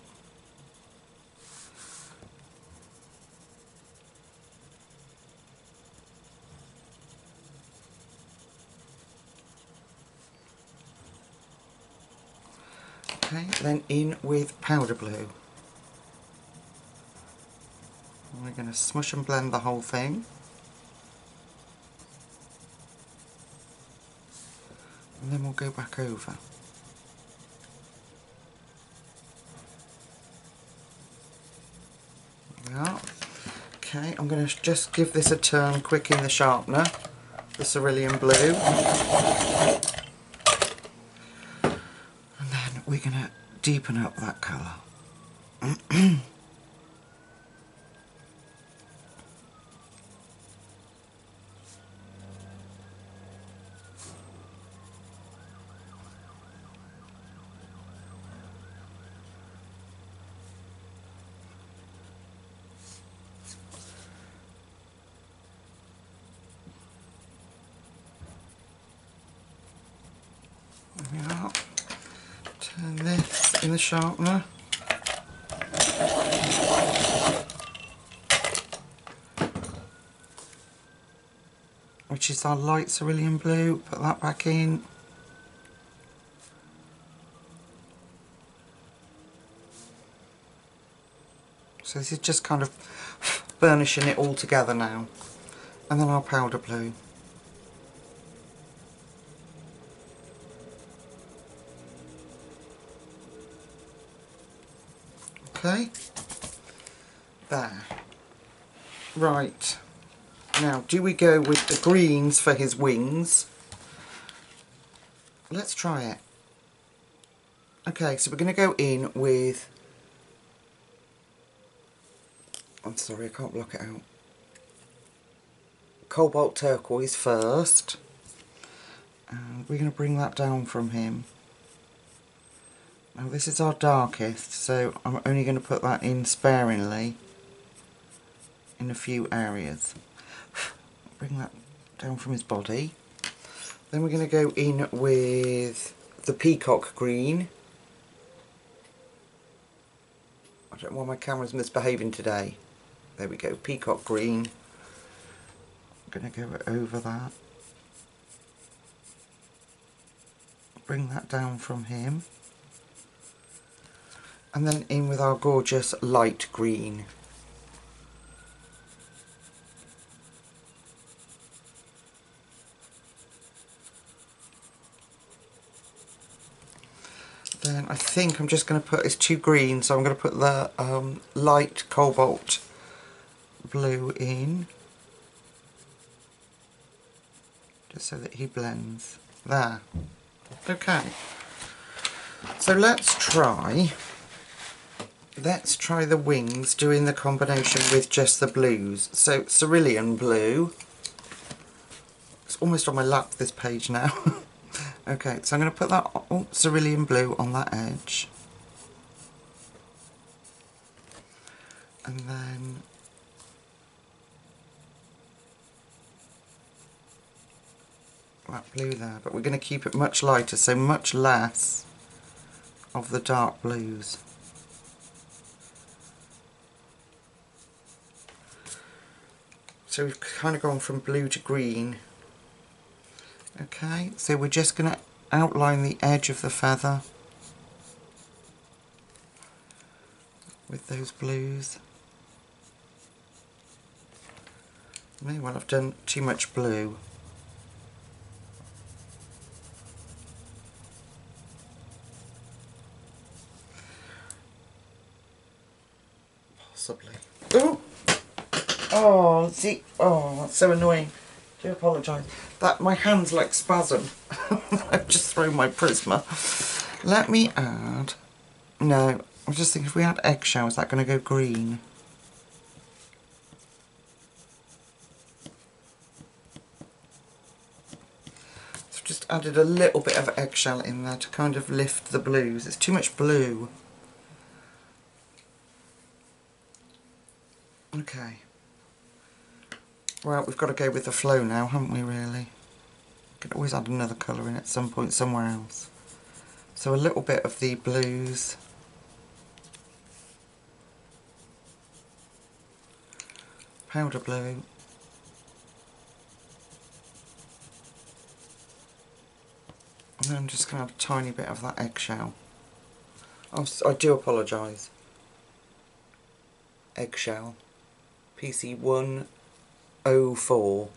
S1: Okay, then in with powder blue. We're going to smush and blend the whole thing. And then we'll go back over. There we are. Okay, I'm going to just give this a turn quick in the sharpener, the cerulean blue. And then we're going to deepen up that colour. There we are. Turn this in the sharpener. Which is our light cerulean blue. Put that back in. So this is just kind of burnishing it all together now. And then our powder blue. Okay. There. Right. Now, do we go with the greens for his wings? Let's try it. Okay, so we're going to go in with... I'm sorry, I can't block it out. Cobalt turquoise first. And we're going to bring that down from him. Now this is our darkest, so I'm only going to put that in sparingly in a few areas. Bring that down from his body. Then we're going to go in with the peacock green. I don't know why my camera's misbehaving today. There we go, peacock green. I'm going to go over that. Bring that down from him. And then in with our gorgeous light green. Then I think I'm just going to put, it's too green, so I'm going to put the light cobalt blue in. Just so that he blends. There. Okay. So let's try the wings doing the combination with just the blues. So cerulean blue. It's almost on my lap, this page now. Okay, so I'm going to put that cerulean blue on that edge. And then that blue there, but we're going to keep it much lighter, so much less of the dark blues. So we've kind of gone from blue to green. Okay, so we're just going to outline the edge of the feather with those blues. May well have done too much blue. Possibly. Oh! Oh, see, oh, that's so annoying. I do apologise. That, my hand's like spasm. I've just thrown my Prisma. Let me add... No, I was just thinking if we add eggshell, is that going to go green? So I've just added a little bit of eggshell in there to kind of lift the blues. It's too much blue. Okay. Well, we've got to go with the flow now, haven't we, really? Could always add another colour in at some point somewhere else. So a little bit of the blues. Powder blue. And then I'm just going to add a tiny bit of that eggshell. Oh, I do apologise. Eggshell. PC 104.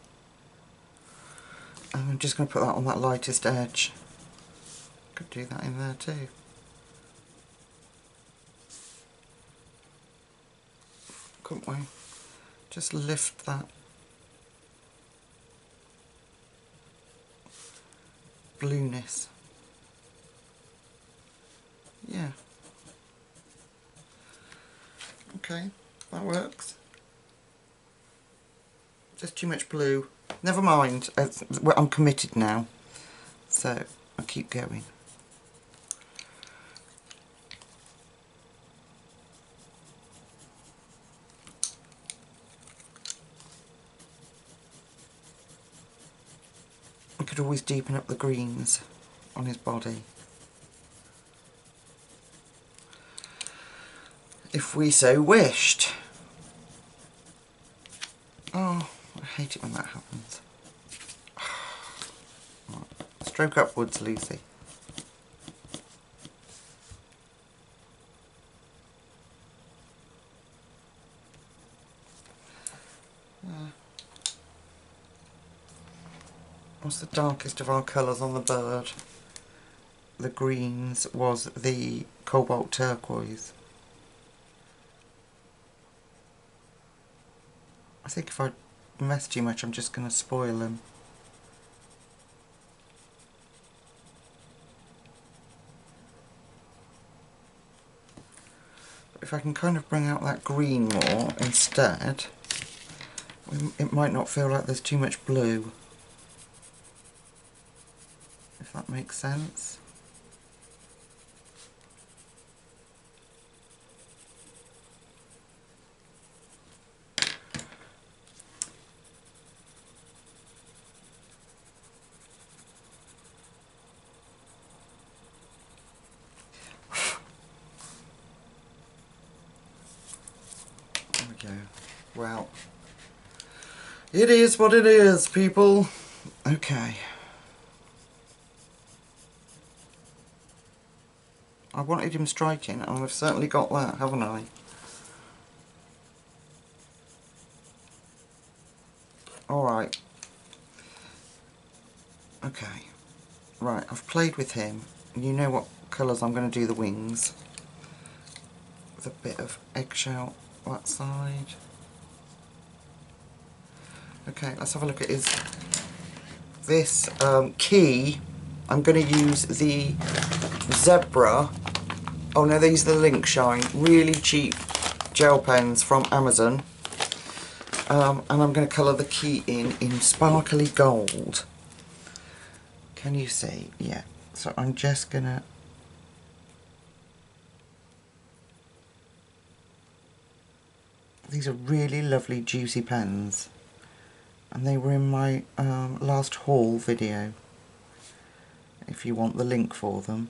S1: And I'm just going to put that on that lightest edge. Could do that in there too. Couldn't we? Just lift that blueness. Yeah. Okay, that works. Just too much blue. Never mind, I'm committed now, so I'll keep going. We could always deepen up the greens on his body, if we so wished. Oh, I hate it when that happens. Stroke upwards, Lucy. What's the darkest of our colours on the bird? The greens was the cobalt turquoise. I think if I mess too much I'm just going to spoil them. If I can kind of bring out that green more instead, it might not feel like there's too much blue. If that makes sense. There we go. Well, it is what it is, people. Okay. I wanted him striking, and I've certainly got that, haven't I? Alright. Okay. Right, I've played with him. You know what colours I'm going to do the wings. With a bit of eggshell that side. Okay, let's have a look at this key. I'm going to use the Zebra. Oh no, these are the Link Shine. Really cheap gel pens from Amazon. And I'm going to colour the key in sparkly gold. Can you see? Yeah. So I'm just going to... These are really lovely juicy pens. And they were in my last haul video, if you want the link for them.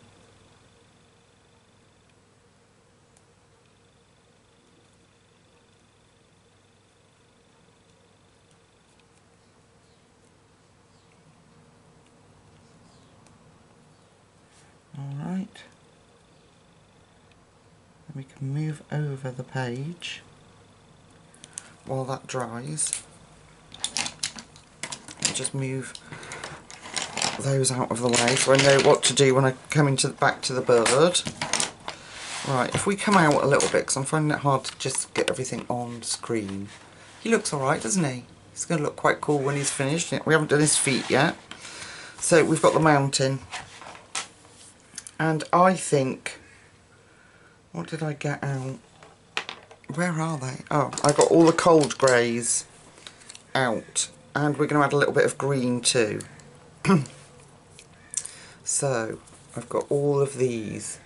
S1: Alright. We can move over the page while that dries. Just move those out of the way so I know what to do when I come back to the bird. Right, if we come out a little bit, because I'm finding it hard to just get everything on screen. He looks alright, doesn't he? He's going to look quite cool when he's finished. We haven't done his feet yet. So we've got the mountain. And I think... What did I get out? Where are they? Oh, I got all the cold greys out. And we're going to add a little bit of green too. So, I've got all of these.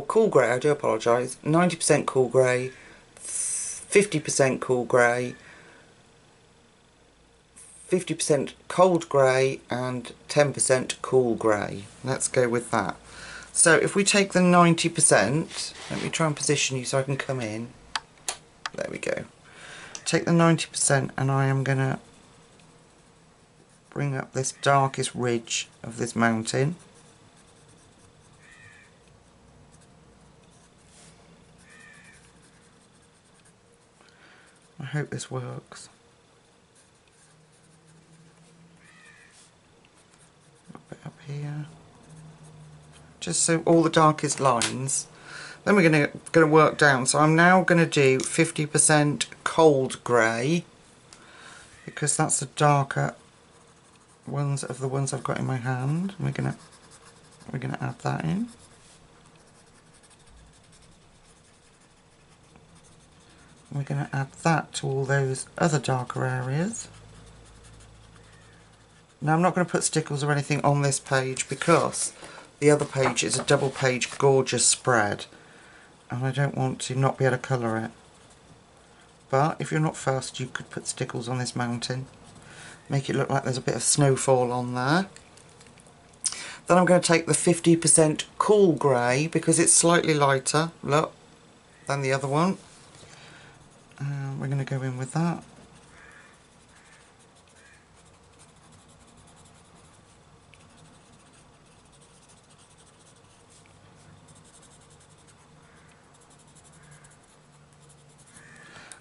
S1: Cool grey, I do apologise. 90% cool grey, 50% cool grey, 50% cold grey, and 10% cool grey. Let's go with that. So, if we take the 90%, let me try and position you so I can come in. There we go. Take the 90% and I am going to bring up this darkest ridge of this mountain. I hope this works. A bit up here. Just so all the darkest lines. Then we're going to work down. So I'm now going to do 50% cold grey, because that's the darker ones of the ones I've got in my hand. We're going to add that in. We're going to add that to all those other darker areas. Now I'm not going to put stickles or anything on this page because the other page is a double page gorgeous spread. And I don't want to not be able to colour it. But if you're not fussed, you could put stickles on this mountain. Make it look like there's a bit of snowfall on there. Then I'm going to take the 50% cool grey, because it's slightly lighter, look, than the other one. We're going to go in with that.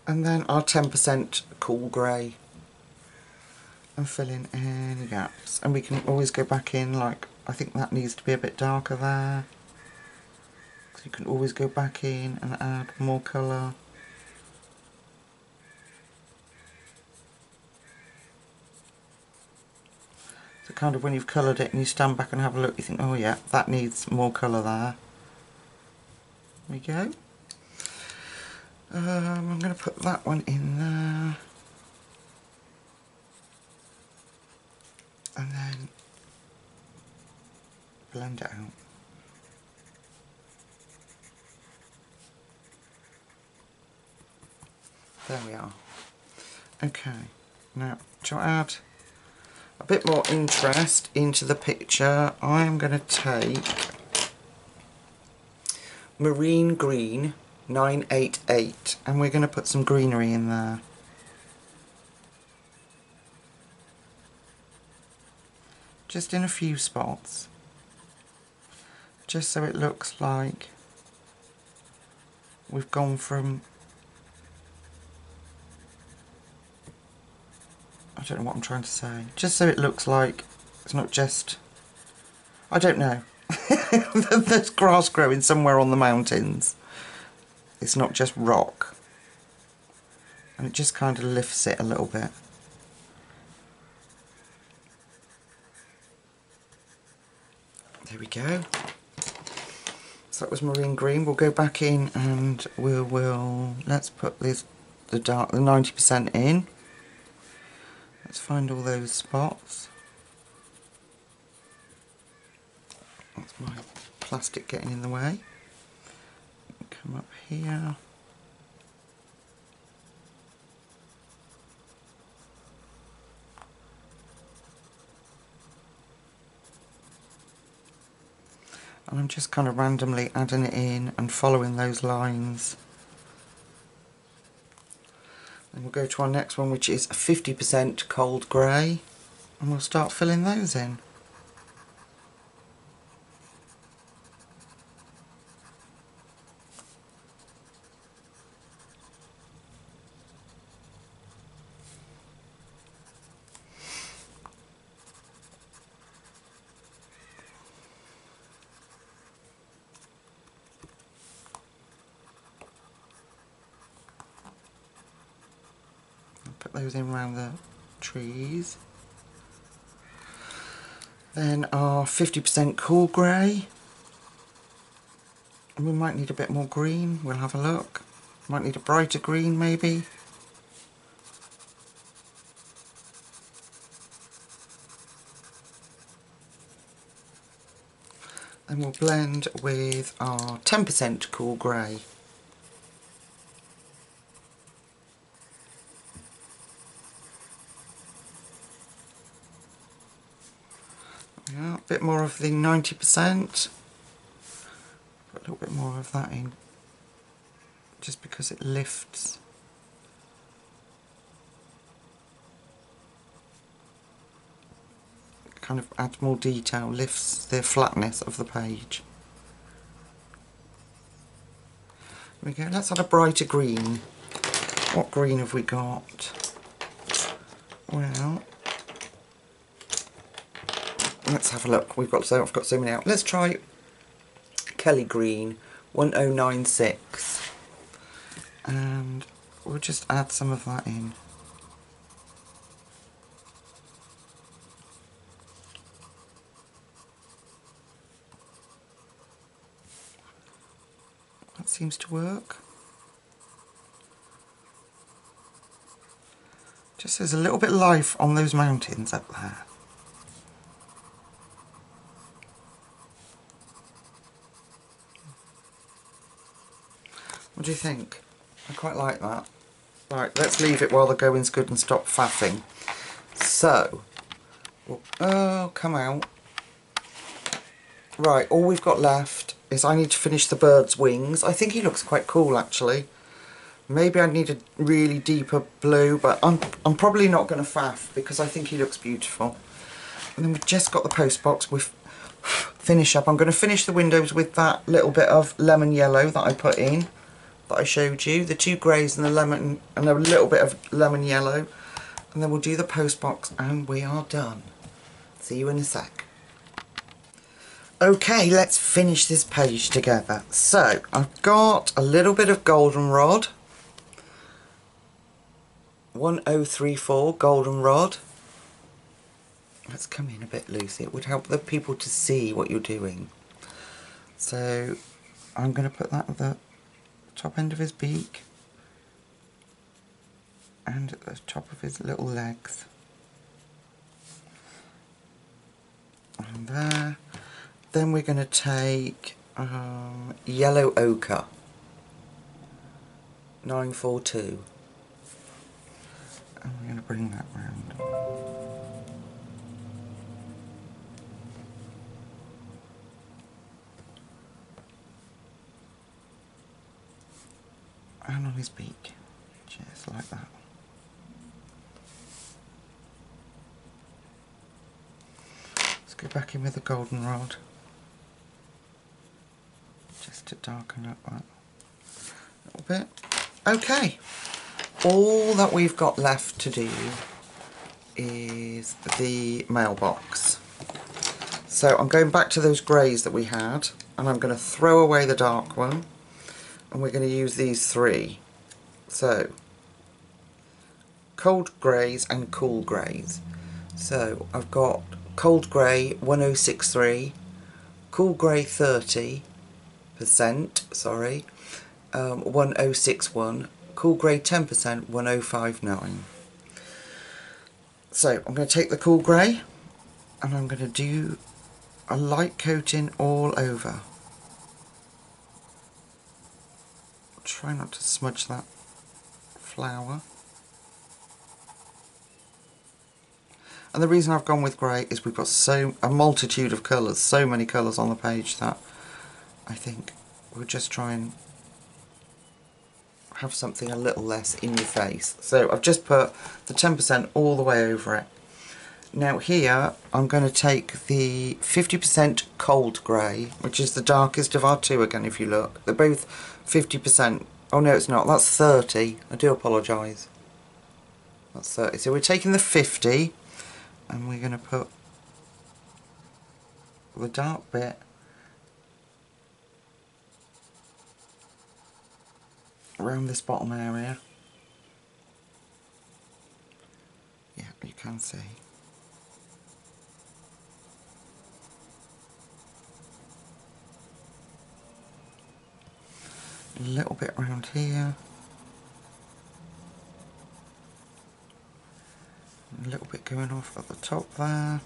S1: And then our 10% cool grey. and fill in any gaps. And we can always go back in, like, I think that needs to be a bit darker there. So you can always go back in and add more colour. So kind of when you've coloured it and you stand back and have a look, you think, oh yeah, that needs more colour there. There we go. I'm going to put that one in there. And then blend it out. There we are. Okay, now to add a bit more interest into the picture, I am going to take Marine Green 988 and we're going to put some greenery in there. Just in a few spots. Just so it looks like we've gone from, I don't know what I'm trying to say, just so it looks like it's not just, I don't know, there's grass growing somewhere on the mountains. It's not just rock. And it just kind of lifts it a little bit. There we go. So that was Marine Green. We'll go back in and we'll let's put the 90% in. Let's find all those spots. That's my plastic getting in the way. Come up here. And I'm just kind of randomly adding it in and following those lines. Then we'll go to our next one, which is 50% cold grey, and we'll start filling those in. Put those in around the trees. Then our 50% cool grey. And we might need a bit more green, we'll have a look. Might need a brighter green maybe. Then we'll blend with our 10% cool grey. Yeah, a bit more of the 90%. Put a little bit more of that in, just because it lifts. Kind of adds more detail, lifts the flatness of the page. There we go, let's add a brighter green. What green have we got? Well, let's have a look. I've got so many out. Let's try Kelly Green 1096, and we'll just add some of that in. That seems to work. Just there's a little bit of life on those mountains up there. What do you think? I quite like that. Right, let's leave it while the going's good and stop faffing. So, oh, come out. Right, all we've got left is I need to finish the bird's wings. I think he looks quite cool actually. Maybe I need a really deeper blue, but I'm probably not going to faff because I think he looks beautiful. And then we've just got the post box with finish up. I'm going to finish the windows with that little bit of lemon yellow that I put in, that I showed you. The two greys and the lemon and a little bit of lemon yellow. and then we'll do the post box and we are done. See you in a sec. Okay, let's finish this page together. So I've got a little bit of goldenrod, 1034 goldenrod. Let's come in a bit loose. It would help the people to see what you're doing. So I'm going to put that at the top end of his beak and at the top of his little legs. And there. Then we're going to take yellow ochre, 942. And we're going to bring that round. And on his beak, just like that. Let's go back in with the goldenrod, just to darken up that little bit. Okay, all that we've got left to do is the mailbox. So I'm going back to those greys that we had, and I'm going to throw away the dark one, and we're going to use these three. So cold greys and cool greys. So I've got cold grey 1063, cool grey 30%, sorry, 1061, cool grey 10%, 1059. So I'm going to take the cool grey and I'm going to do a light coating all over. Try not to smudge that flower. And the reason I've gone with grey is we've got a multitude of colours, so many colours on the page that I think we'll just try and have something a little less in your face. So I've just put the 10% all the way over it. Now here I'm going to take the 50% cold grey, which is the darkest of our two again if you look. They're both 50%. Oh no, it's not, that's 30. I do apologise. That's 30. So we're taking the 50 and we're going to put the dark bit around this bottom area. Yeah, you can see. A little bit around here. A little bit going off at the top there.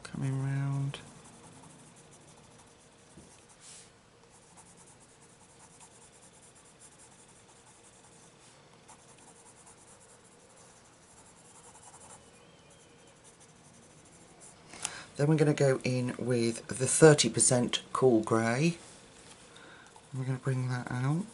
S1: Coming round. Then we're going to go in with the 30% cool grey. We're going to bring that out.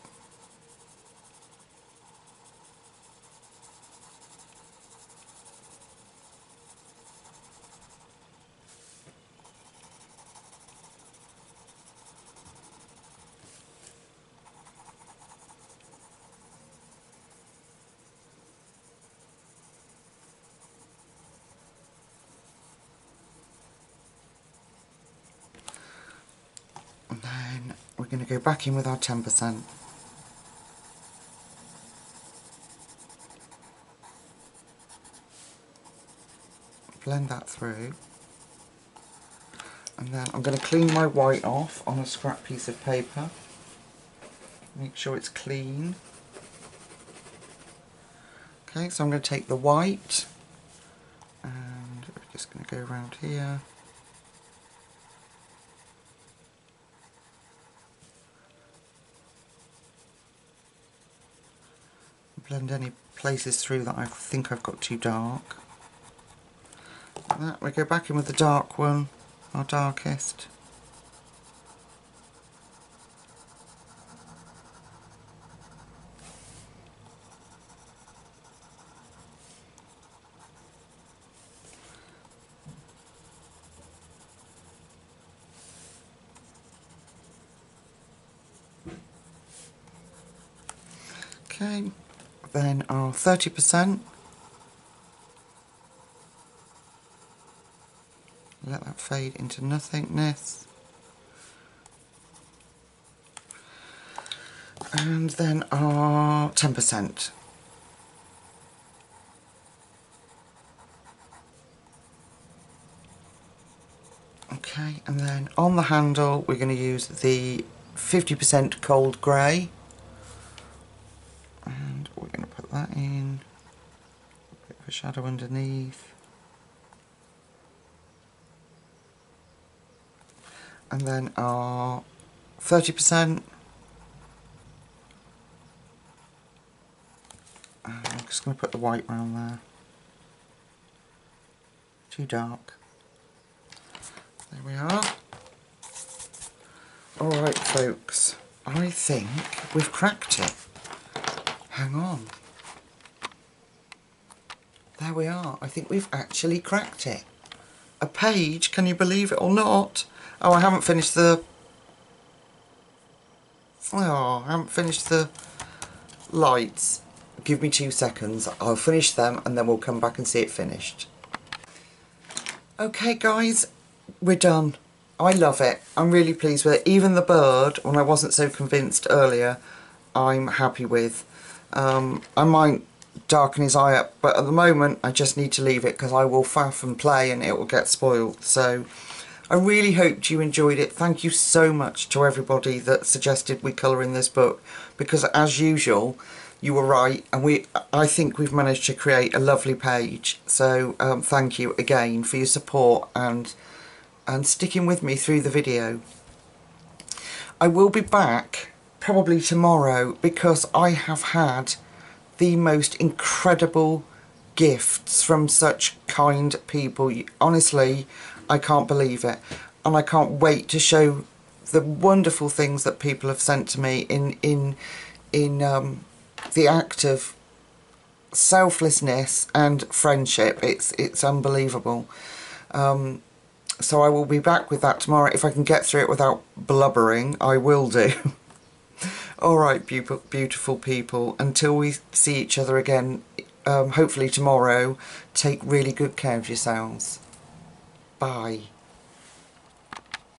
S1: And then we're going to go back in with our 10%. Blend that through. And then I'm going to clean my white off on a scrap piece of paper. Make sure it's clean. Okay, so I'm going to take the white and we're just going to go around here. Blend any places through that I think I've got too dark. Like that. We go back in with the dark one, our darkest. Okay, then our 30%. Let that fade into nothingness. And then our 10%. Okay, and then on the handle we're going to use the 50% cold grey. And we're going to put that in. A bit of a shadow underneath. And then our 30%. I'm just going to put the white round there. Too dark. There we are. Alright folks, I think we've cracked it. Hang on. There we are. I think we've actually cracked it. A page, can you believe it or not? Oh, I haven't finished the... Oh, I haven't finished the lights. Give me 2 seconds. I'll finish them and then we'll come back and see it finished. Okay guys, we're done. I love it. I'm really pleased with it. Even the bird, when I wasn't so convinced earlier, I'm happy with. I might darken his eye up, but at the moment I just need to leave it because I will faff and play and it will get spoiled. So I really hoped you enjoyed it. Thank you so much to everybody that suggested we colour in this book, because as usual you were right, and I think we've managed to create a lovely page. So thank you again for your support and sticking with me through the video. I will be back probably tomorrow because I have had the most incredible gifts from such kind people. Honestly, I can't believe it, and I can't wait to show the wonderful things that people have sent to me in the act of selflessness and friendship. It's unbelievable. So I will be back with that tomorrow. If I can get through it without blubbering, I will do. Alright, beautiful people, until we see each other again, hopefully tomorrow, take really good care of yourselves. Bye.